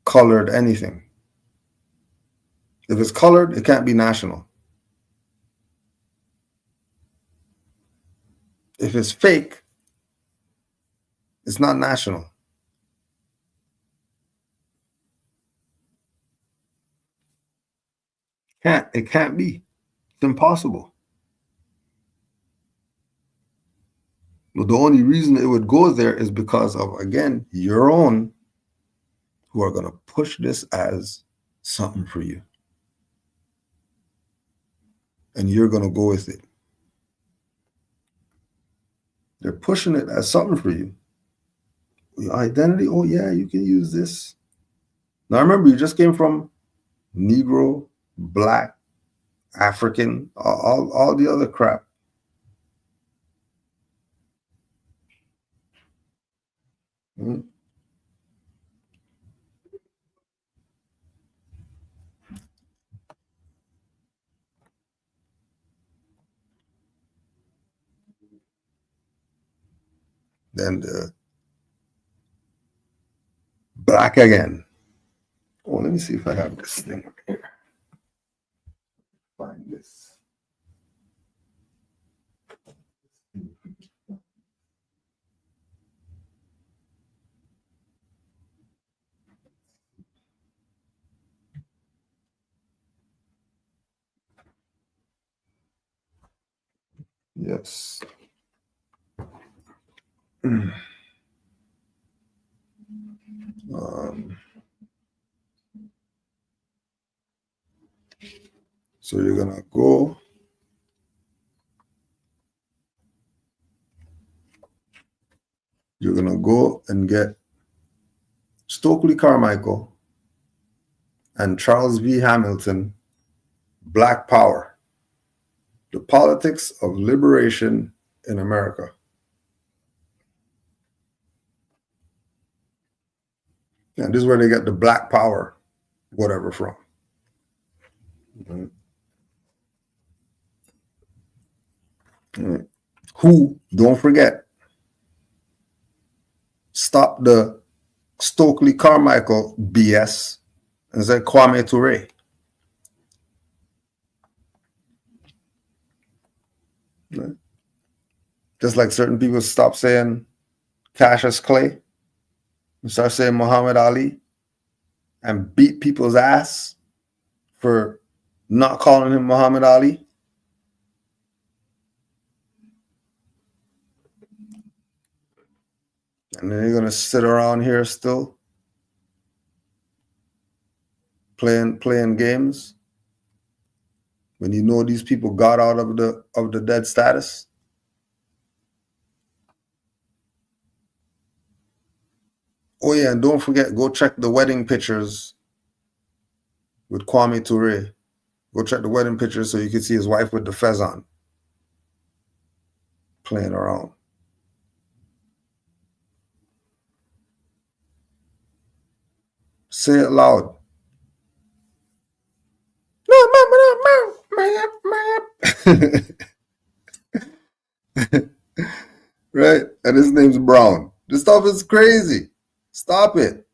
colored anything. If it's colored, it can't be national. If it's fake, it's not national. It can't be. It's impossible. But the only reason it would go there is because of, again, your own who are going to push this as something for you. And you're going to go with it. They're pushing it as something for you. Your identity, oh yeah, you can use this. Now remember, you just came from Negro, Black, African, all the other crap. Mm. Then the black again. Oh, let me see if I have this thing up here. Find this. Yes. So you're gonna go. You're gonna go and get Stokely Carmichael and Charles V. Hamilton, Black Power, the Politics of Liberation in America. And this is where they get the Black Power, whatever from. Who, don't forget, stop the Stokely Carmichael BS and said Kwame Ture. Right? Just like certain people stop saying Cassius Clay and start saying Muhammad Ali and beat people's ass for not calling him Muhammad Ali. And then you're going to sit around here still playing games when you know these people got out of the dead status. Oh yeah, and don't forget, go check the wedding pictures with Kwame Ture. Go check the wedding pictures so you can see his wife with the fez on, playing around. Say it loud. Right? And his name's Brown. This stuff is crazy. Stop it.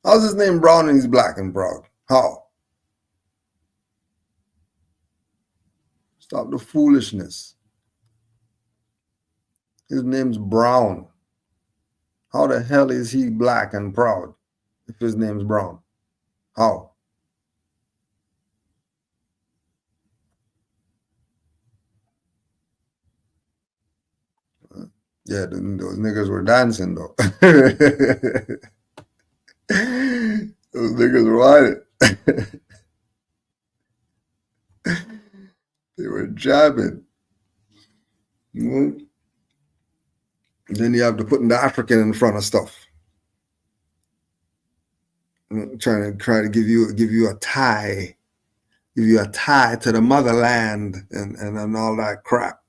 How's his name Brown and he's black and proud? How? Stop the foolishness. His name's Brown. How the hell is he black and proud if his name's Brown? How? Yeah, those niggas were dancing though. Those niggas were on it. They were jabbing. Then you have to put the African in front of stuff. Trying to give you a tie. Give you a tie to the motherland and all that crap.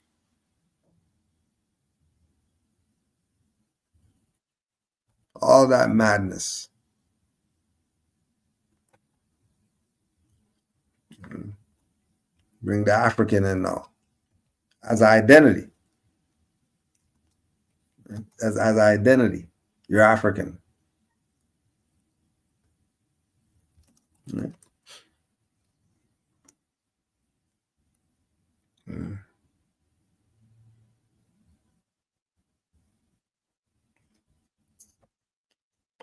All that madness. Bring the African in now. As identity. As identity. You're African.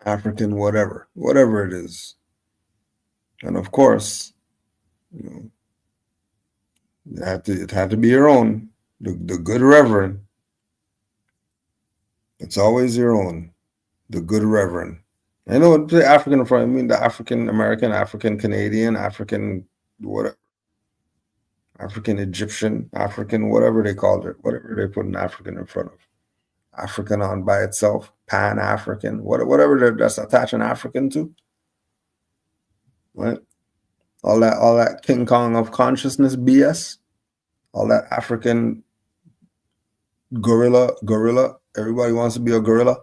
African whatever it is. And of course, it had to be your own. The good reverend. It's always your own. The good reverend. I know what the African in front. I mean the African American, African Canadian, African whatever. African Egyptian, African, whatever they called it, whatever they put an African in front of. African on by itself, Pan-African, whatever that's attaching African to. Right? All that King Kong of consciousness BS, all that African gorilla. Everybody wants to be a gorilla,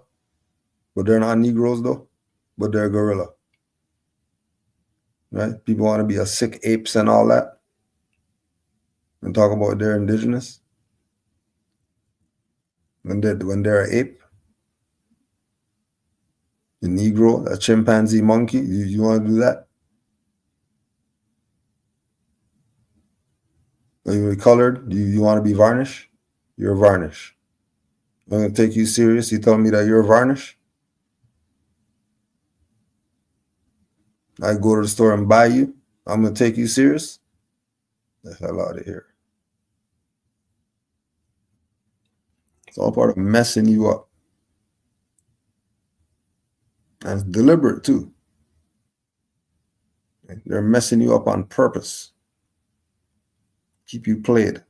but they're not Negroes though, but they're a gorilla. Right? People want to be a sick apes and all that. And talk about they're indigenous. When they're an ape, the Negro, a chimpanzee, monkey, you want to do that? Are you colored? You want to be varnish? You're a varnish. I'm going to take you serious. You tell me that you're a varnish? I go to the store and buy you. I'm going to take you serious? The hell out of here. It's all part of messing you up. And it's deliberate too. They're messing you up on purpose. Keep you played.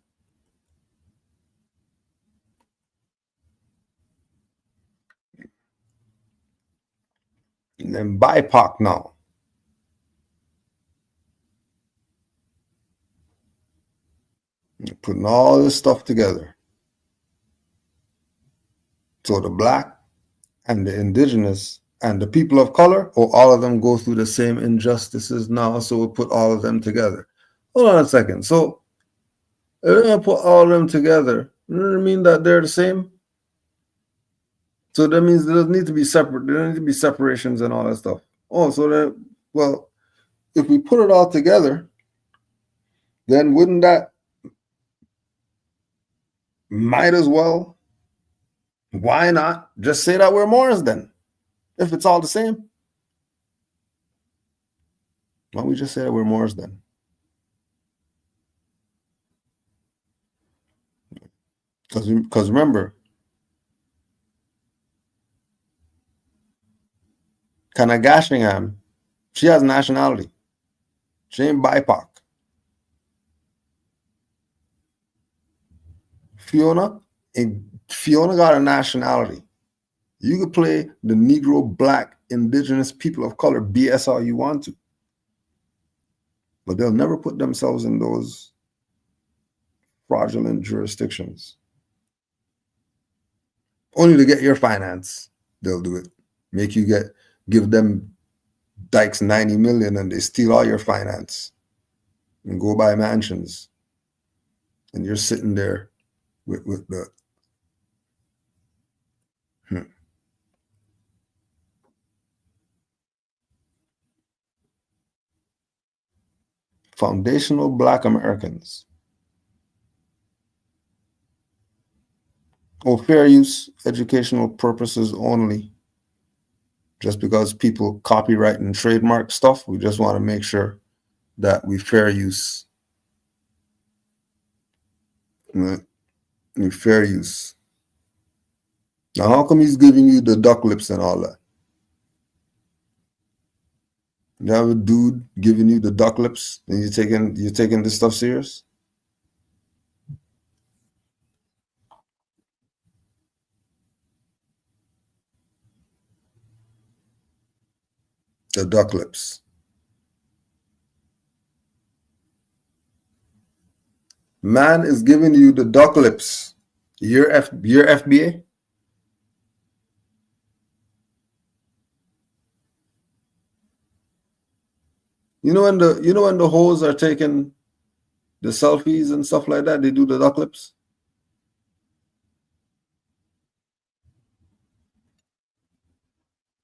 And then BIPOC now. You're putting all this stuff together. So the black and the indigenous and the people of color, or all of them go through the same injustices now, so we'll put all of them together. Hold on a second. So if we're going to put all of them together, doesn't it mean that they're the same? So that means there doesn't need to be separate. There need to be separations and all that stuff. Oh, so that, well, if we put it all together, then wouldn't that might as well, why not just say that we're Moors then? If it's all the same, why don't we just say that we're Moors then? Because remember, Kanagashingam, she has nationality. She ain't BIPOC. Fiona got a nationality. You could play the Negro, Black, Indigenous, people of color BS all you want to. But they'll never put themselves in those fraudulent jurisdictions. Only to get your finance, they'll do it. Make you give them Dykes 90 million and they steal all your finance and go buy mansions. And you're sitting there with the foundational Black Americans. Oh, fair use, educational purposes only. Just because people copyright and trademark stuff, we just want to make sure that we fair use. We fair use. Now, how come he's giving you the duck lips and all that? You have a dude giving you the duck lips, and you're taking this stuff serious? The duck lips. Man is giving you the duck lips. Your FBA? You know when the hoes are taking the selfies and stuff like that, they do the duck lips.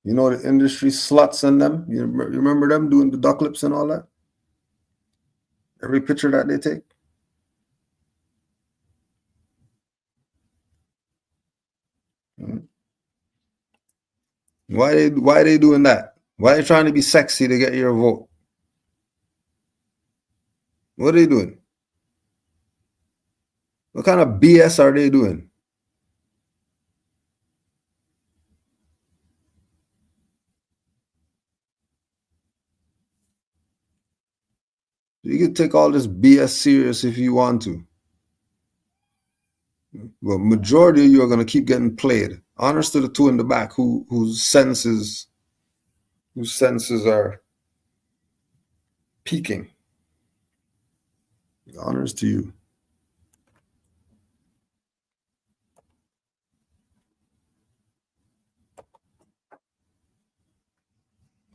You know the industry sluts and them. You remember them doing the duck lips and all that? Every picture that they take. Why they doing that? Why are they trying to be sexy to get your vote? What are they doing? What kind of BS are they doing? You can take all this BS serious if you want to. But majority of you are going to keep getting played. Honors to the two in the back whose senses are peaking. Honors to you.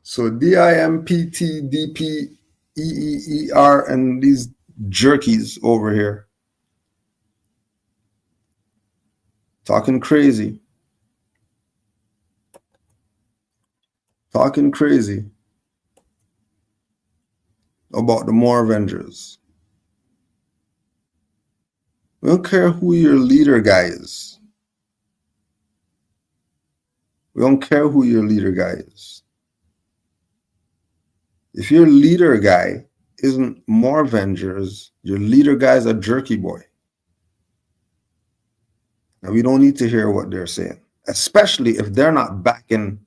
So DIMPT, DP, EEER, and these jerkies over here talking crazy about the Moor Avengers. We don't care who your leader guy is. We don't care who your leader guy is. If your leader guy isn't Moor Avengers, your leader guy is a jerky boy. And we don't need to hear what they're saying, especially if they're not backing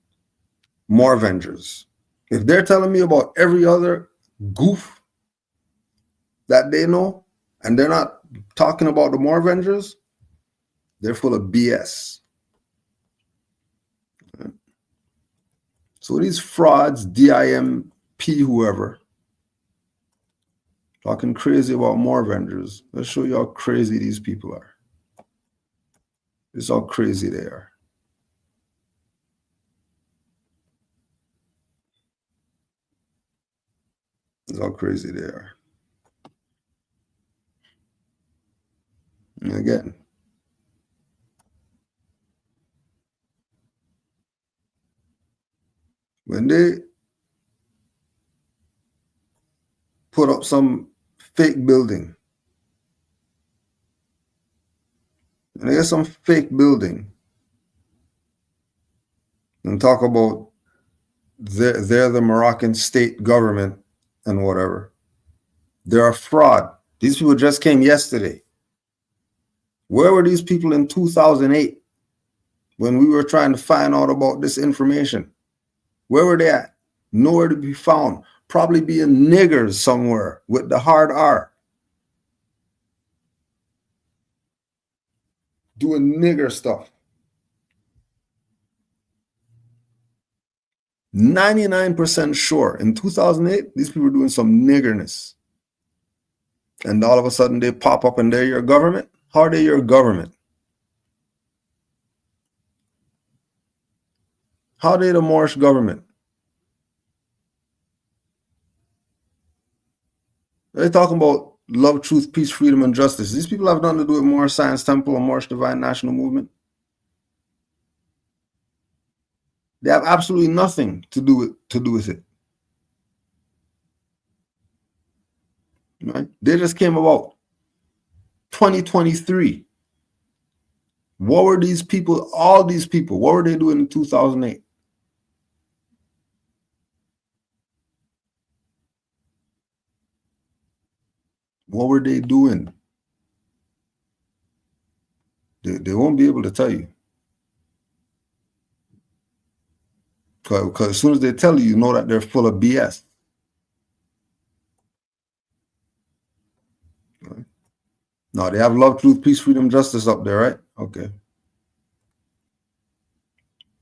Moor Avengers. If they're telling me about every other goof that they know, and they're not talking about the Moor Avengers, they're full of BS. So these frauds, DIMP, whoever, talking crazy about Moor Avengers, let's show you how crazy these people are. This is how crazy they are. This is how crazy they are. And again, when they put up some fake building, and they get some fake building and talk about they're the Moroccan state government and whatever. They're a fraud. These people just came yesterday. Where were these people in 2008 when we were trying to find out about this information? Where were they at? Nowhere to be found. Probably being niggers somewhere with the hard R. Doing nigger stuff. 99% sure in 2008, these people were doing some niggerness. And all of a sudden they pop up and they're your government? How are they your government? How are they the Moorish government? They're talking about love, truth, peace, freedom, and justice. These people have nothing to do with Moorish Science Temple or Moorish Divine National Movement. They have absolutely nothing to do with it. Right? They just came about 2023. What were these people, all these people, what were they doing in 2008? What were they doing? They won't be able to tell you. Because as soon as they tell you, you know that they're full of BS. Right. No, they have love, truth, peace, freedom, justice up there, right? Okay.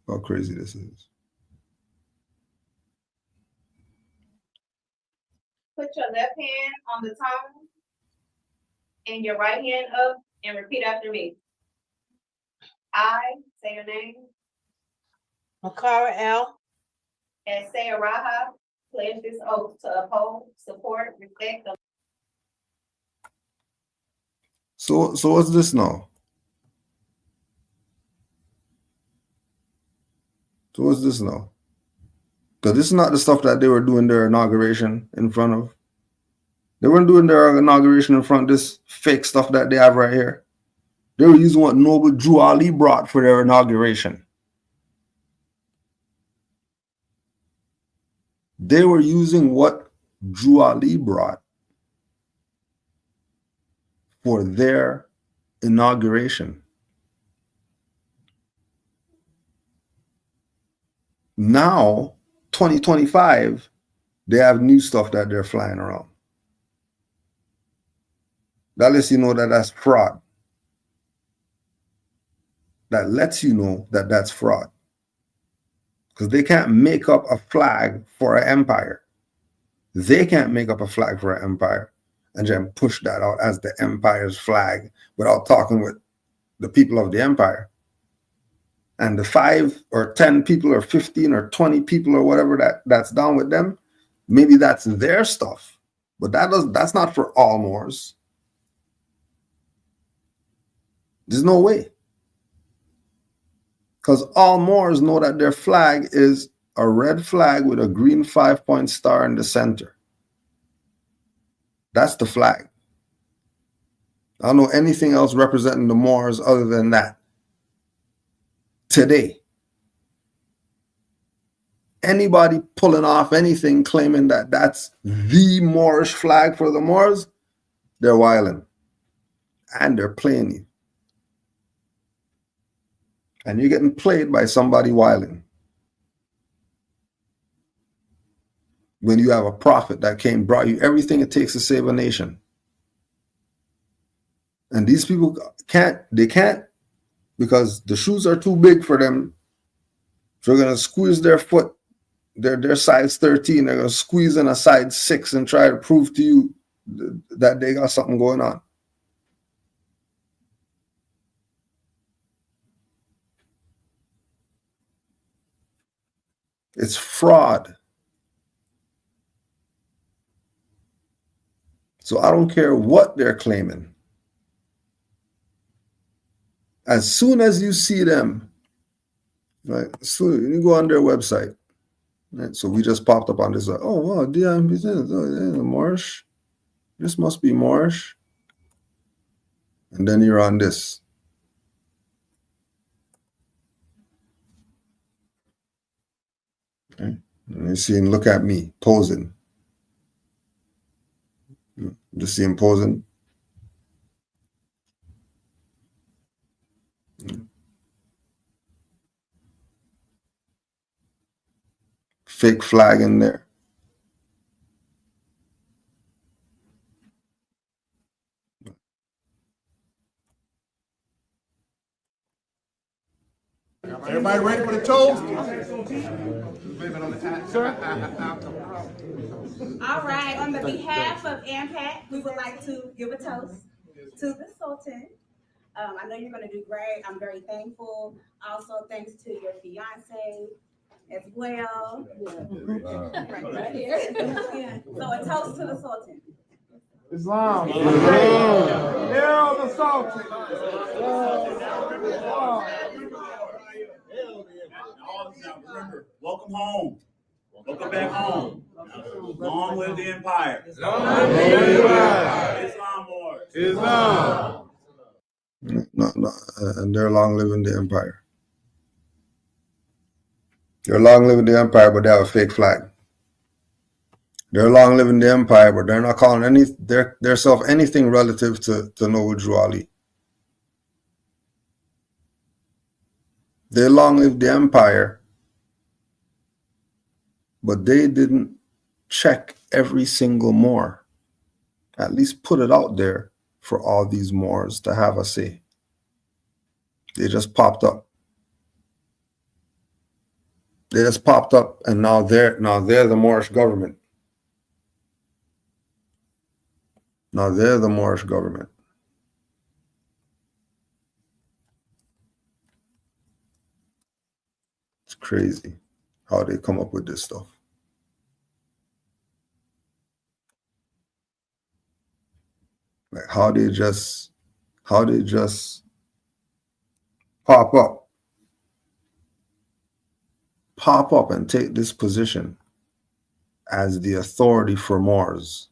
How crazy this is. Put your left hand on the tongue and your right hand up and repeat after me. I, say your name. Makara L. And say Araha, pledge this oath to uphold, support, respect. So what's this now? So what's this now? Because this is not the stuff that they were doing their inauguration in front of. They weren't doing their inauguration in front of this fake stuff that they have right here. They were using what Noble Drew Ali brought for their inauguration. They were using what Drew Ali brought for their inauguration. Now, 2025, they have new stuff that they're flying around. That lets you know that that's fraud. That lets you know that that's fraud. Because they can't make up a flag for an empire. They can't make up a flag for an empire and then push that out as the empire's flag without talking with the people of the empire. And the 5 or 10 people or 15 or 20 people or whatever that's down with them, maybe that's their stuff. But that's not for all Moors. There's no way. Because all Moors know that their flag is a red flag with a green 5-point star in the center. That's the flag. I don't know anything else representing the Moors other than that. Today, anybody pulling off anything claiming that that's the Moorish flag for the Moors, they're wilding. And they're playing you. And you're getting played by somebody wilding. When you have a prophet that brought you everything it takes to save a nation. And these people can't because the shoes are too big for them. So they're going to squeeze their foot. They're size 13. They're going to squeeze in a size 6 and try to prove to you that they got something going on. It's fraud. So I don't care what they're claiming. As soon as you see them, right? So you go on their website. Right? So we just popped up on this. Like, oh wow, DIMPT, Moorish. This must be Moorish. And then you're on this. Okay. And you're seeing, look at me posing. Just see him posing. Fake flag in there. Everybody ready for the toast? Sir? All right, on the behalf of AMPAC, we would like to give a toast to the Sultan. I know you're going to do great. I'm very thankful. Also, thanks to your fiance as well. Right here. So a toast to the Sultan. Islam. Hail the Sultan. Remember, welcome home. Welcome back home. Long live the empire. Islam more. Islam. No, and they're long living the empire. They're long living the empire, but they have a fake flag. They're long living the empire, but they're not calling their self anything relative to Noble Drew Ali. They long live the empire, but they didn't check every single Moor. At least put it out there for all these Moors to have a say. They just popped up. They just popped up, and now they're the Moorish government. Now they're the Moorish government. It's crazy how they come up with this stuff. Like how they just pop up and take this position as the authority for Moors.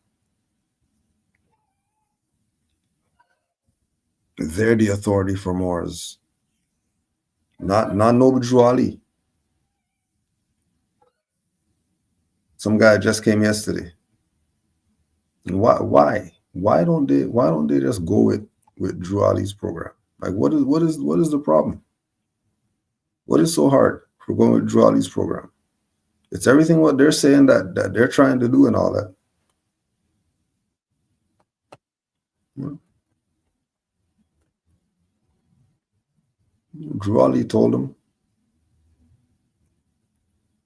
They're the authority for Moors. Not Noble Drew Ali. Some guy just came yesterday. And why don't they just go with Drew Ali's program? Like what is the problem? What is so hard for going with Drew Ali's program? It's everything what they're saying that they're trying to do and all that. Drew Ali told him,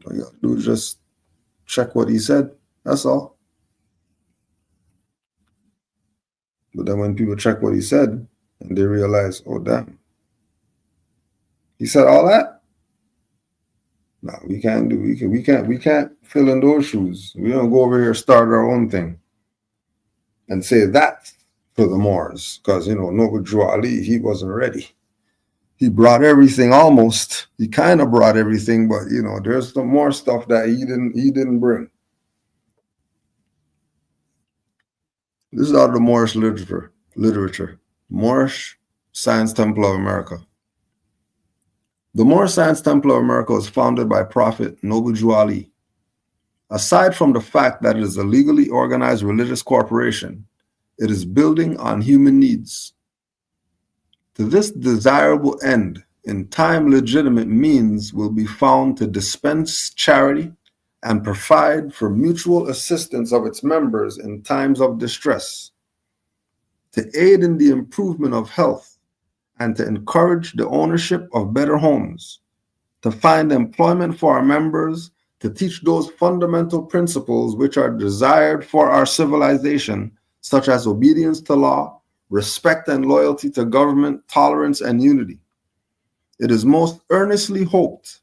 all you gotta do is just check what he said. That's all. But then when people check what he said and they realize, oh damn, he said all that? No, we can't fill in those shoes. We don't go over here start our own thing and say that for the Moors, because Noble Drew Ali, he wasn't ready. He brought everything almost. He kind of brought everything, but there's some more stuff that he didn't bring. This is out of the Moorish literature. Moorish Science Temple of America. The Moorish Science Temple of America was founded by Prophet Noble Drew Ali. Aside from the fact that it is a legally organized religious corporation, it is building on human needs. To this desirable end, in time legitimate means will be found to dispense charity and provide for mutual assistance of its members in times of distress, to aid in the improvement of health, and to encourage the ownership of better homes, to find employment for our members, to teach those fundamental principles which are desired for our civilization, such as obedience to law, respect and loyalty to government, tolerance and unity. It is most earnestly hoped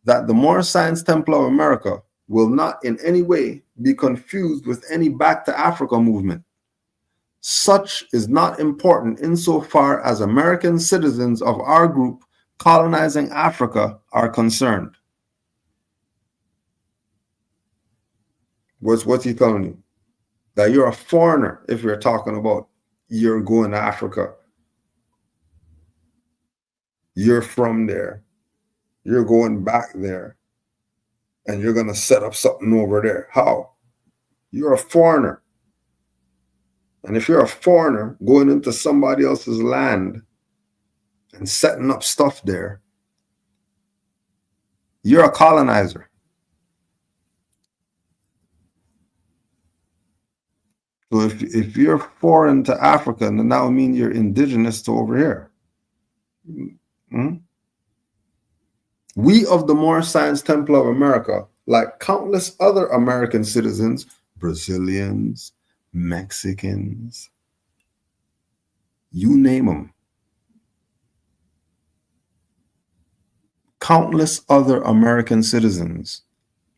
that the Moorish Science Temple of America will not in any way be confused with any Back to Africa movement. Such is not important insofar as American citizens of our group colonizing Africa are concerned. What's he telling you? That you're a foreigner if you're talking about you're going to Africa. You're from there. You're going back there. And you're going to set up something over there. How? You're a foreigner. And if you're a foreigner going into somebody else's land and setting up stuff there, you're a colonizer. So if you're foreign to Africa, then that would mean you're indigenous to over here. Mm-hmm. We of the Moorish Science Temple of America, like countless other American citizens, Brazilians, Mexicans, you name them, countless other American citizens,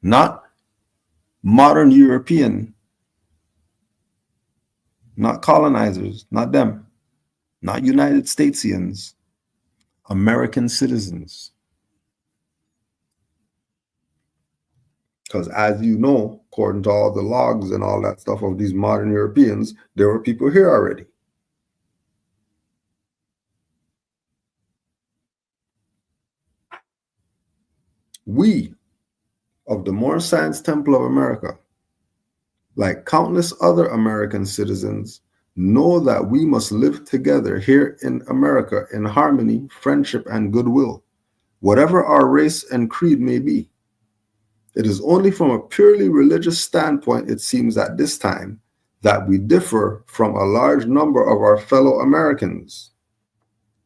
not modern European, not colonizers, not them, not United Statesians, American citizens. Because as you know, according to all the logs and all that stuff of these modern Europeans, there were people here already. We of the Moorish Science Temple of America, like countless other American citizens, know that we must live together here in America in harmony, friendship, and goodwill, whatever our race and creed may be. It is only from a purely religious standpoint, it seems at this time, that we differ from a large number of our fellow Americans.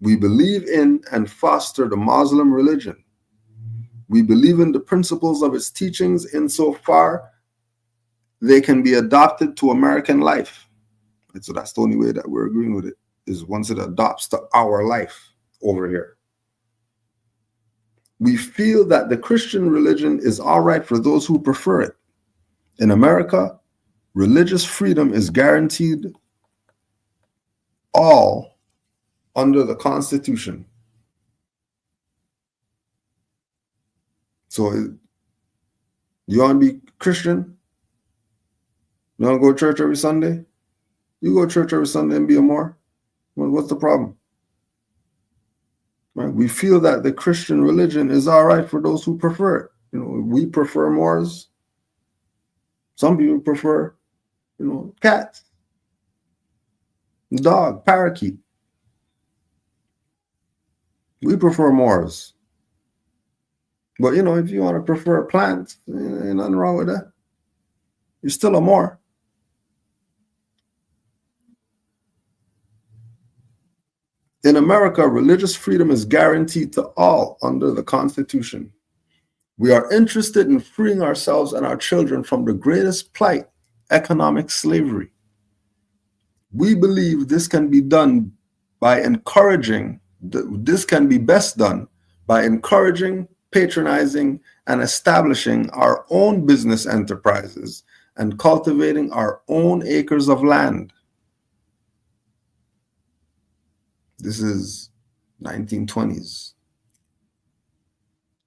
We believe in and foster the Muslim religion. We believe in the principles of its teachings insofar they can be adopted to American life. And so that's the only way that we're agreeing with it, is once it adopts to our life over here. We feel that the Christian religion is all right for those who prefer it. In America, religious freedom is guaranteed all under the Constitution. So you want to be Christian? You want to go to church every Sunday? You go to church every Sunday and be a Moor? Well, what's the problem? Right? We feel that the Christian religion is all right for those who prefer it. You know, we prefer Moors. Some people prefer, you know, cats, dog, parakeet. We prefer Moors. But, you know, if you want to prefer plants, ain't nothing wrong with that. You're still a Moor. In America, religious freedom is guaranteed to all under the Constitution. We are interested in freeing ourselves and our children from the greatest plight, economic slavery. We believe this can be done by encouraging, this can be best done by encouraging, patronizing, and establishing our own business enterprises and cultivating our own acres of land. This is 1920s.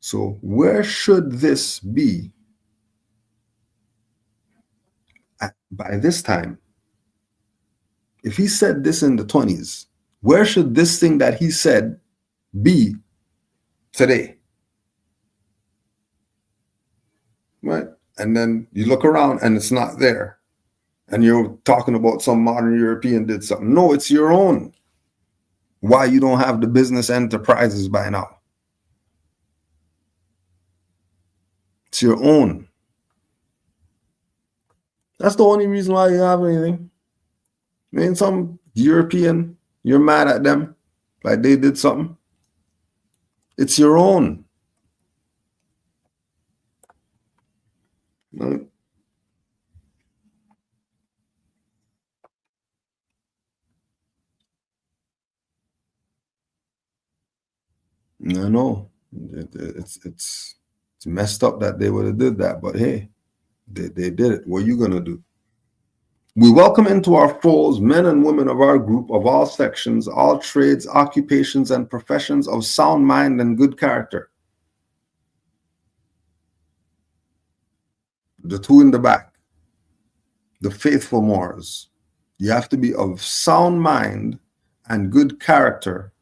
So where should this be by this time? If he said this in the 20s, where should this thing that he said be today? Right? And then you look around and it's not there. And you're talking about some modern European did something. No, it's your own. Why you don't have the business enterprises by now? It's your own. That's the only reason why you have anything. I mean, some European, you're mad at them, like they did something. It's your own. Right? I know. It's messed up that they would have did that, but hey, they did it. What are you going to do? We welcome into our folds men and women of our group of all sections, all trades, occupations, and professions of sound mind and good character. The two in the back, the faithful Moors. You have to be of sound mind and good character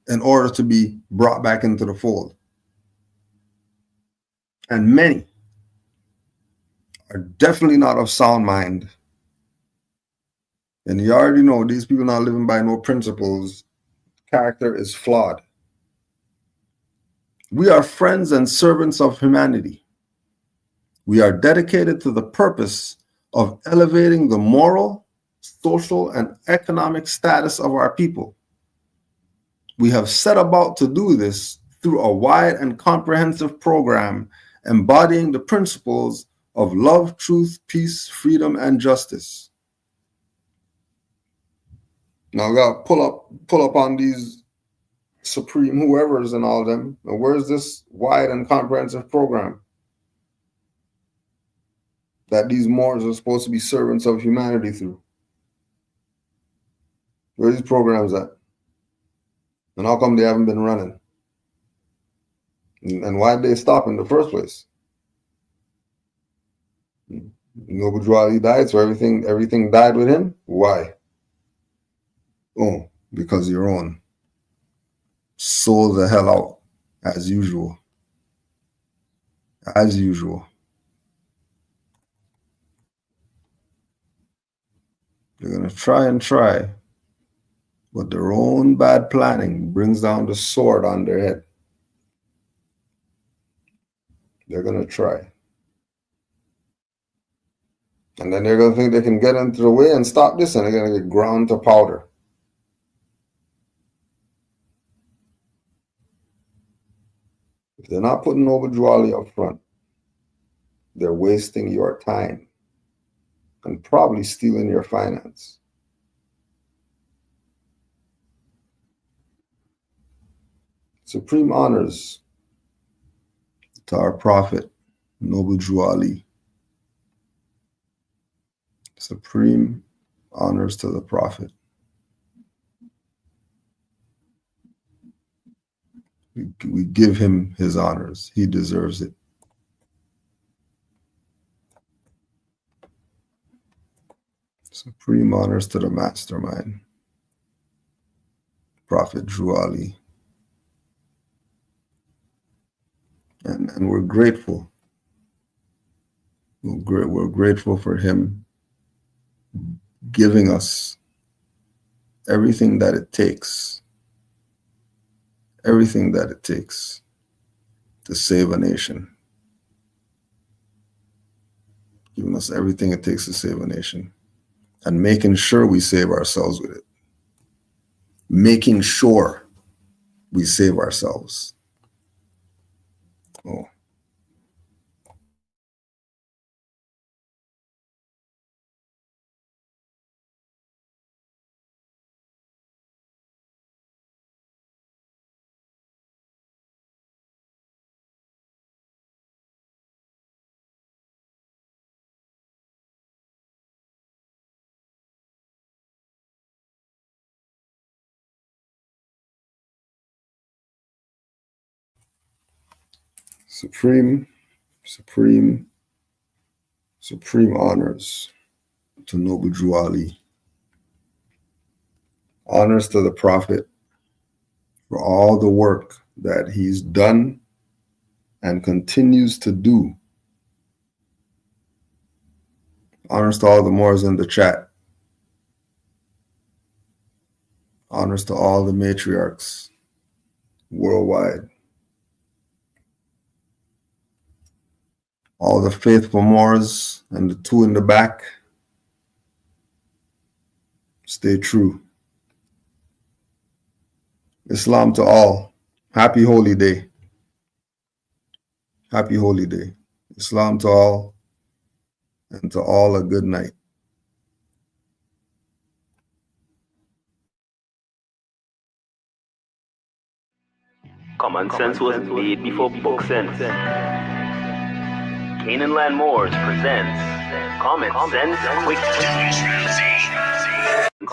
in order to be brought back into the fold. And many are definitely not of sound mind. And you already know these people not living by no principles. Character is flawed. We are friends and servants of humanity. We are dedicated to the purpose of elevating the moral, social, and economic status of our people. We have set about to do this through a wide and comprehensive program embodying the principles of love, truth, peace, freedom, and justice. Now, I got to pull up on these supreme whoever's and all them. Now, where's this wide and comprehensive program that these Moors are supposed to be servants of humanity through? Where are these programs at? And how come they haven't been running? And why did they stop in the first place? Noble Drew Ali died, so everything died with him? Why? Oh, because you're on. Sold the hell out, as usual. As usual. They're going to try, but their own bad planning brings down the sword on their head. They're going to try. And then they're going to think they can get into the way and stop this, and they're going to get ground to powder. If they're not putting Noble Drew Ali up front, they're wasting your time and probably stealing your finance. Supreme honors to our prophet, Noble Drew Ali. Supreme honors to the prophet. We give him his honors. He deserves it. Supreme honors to the mastermind, Prophet Drew Ali. And we're grateful. We're grateful for him giving us everything that it takes. Everything that it takes to save a nation. Giving us everything it takes to save a nation. And making sure we save ourselves with it. Making sure we save ourselves. Oh. Supreme honors to Noble Drew Ali. Honors to the prophet for all the work that he's done and continues to do. Honors to all the Moors in the chat. Honors to all the matriarchs worldwide. All the faithful Moors and the two in the back. Stay true. Islam to all. Happy Holy Day. Happy Holy Day. Islam to all, and to all a good night. Common sense was made before book sense. Canaanland Moors presents Common Sense Quick.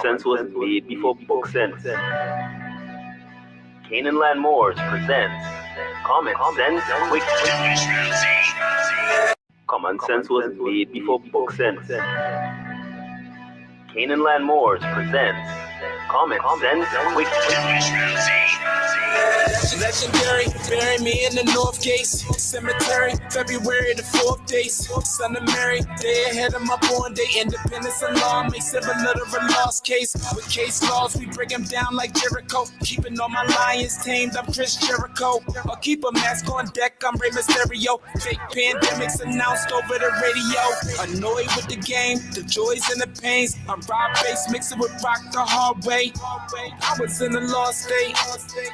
Sense was made before book sense. Canaanland Moors presents Common Sense Quick. Common sense was made before book sense. Canaanland Moors presents Common Sense Quick. Legendary, bury me in the North Gate Cemetery, February the 4th days. Son of Mary, day ahead of my born day. Independence and law makes civil a lost case. With case laws, we break them down like Jericho. Keeping all my lions tamed, I'm Chris Jericho. I'll keep a mask on deck, I'm Rey Mysterio. Fake pandemics announced over the radio. Annoyed with the game, the joys and the pains. I'm Rob Bass, mixing with rock the hard way. I was in a lost state.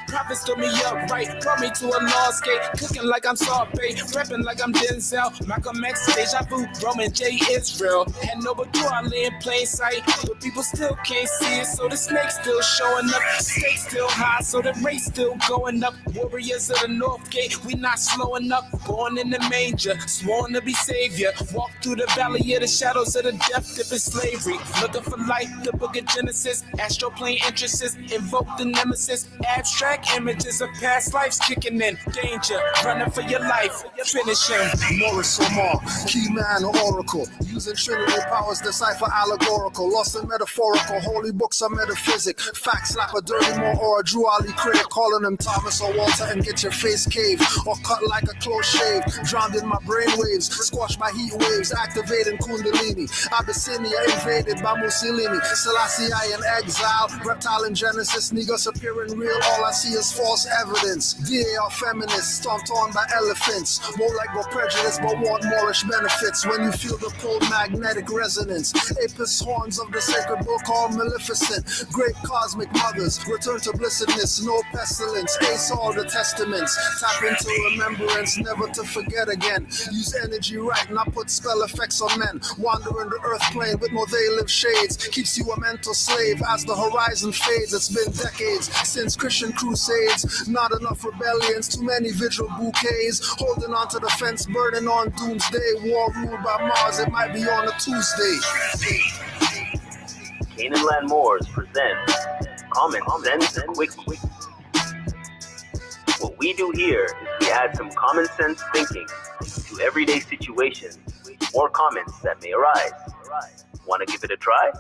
Prophets told me up right, brought me to a lost gate. Cooking like I'm Salt Bay, rapping like I'm Denzel. Malcolm X, Deja Vu, Roman J. Israel. And Noble Drew Ali in plain sight, but people still can't see it, so the snake's still showing up. Stakes still high, so the race still going up. Warriors of the North Gate, we not slowing up. Born in the manger, sworn to be savior. Walk through the valley of the shadows of the death dip in slavery. Looking for light, the book of Genesis. Astroplane entrances, invoke the nemesis. Abstract images of past lives kicking in. Danger, running for your life. Finish him. Moorish or Moor, key man or oracle. Using Trinity powers, decipher allegorical. Lost and metaphorical, holy books are metaphysic. Fact slap a dirty Moor or a Drew Ali critic. Calling him Thomas or Walter and get your face caved. Or cut like a close shave. Drowned in my brainwaves, squashed by heat waves. Activating Kundalini. Abyssinia invaded by Mussolini. Selassie I in exile. Reptile in Genesis, Negus appearing real. All I see is is false evidence. DA are feminists, stomped on by elephants. More like we're prejudiced but want Moorish benefits. When you feel the pole magnetic resonance, Apis horns of the sacred book are maleficent. Great cosmic mothers, return to blessedness, no pestilence. Ace all the testaments, tap into remembrance, never to forget again. Use energy right, not put spell effects on men. Wander in the earth plane with no they live shades. Keeps you a mental slave as the horizon fades. It's been decades since Christian crusades. Not enough rebellions, too many vigil bouquets. Holding on to the fence, burning on doomsday. War ruled by Mars, it might be on a Tuesday. Canaanland Moors present Common Sense Quickie. What we do here is we add some common sense thinking to everyday situations or comments that may arise. Want to give it a try?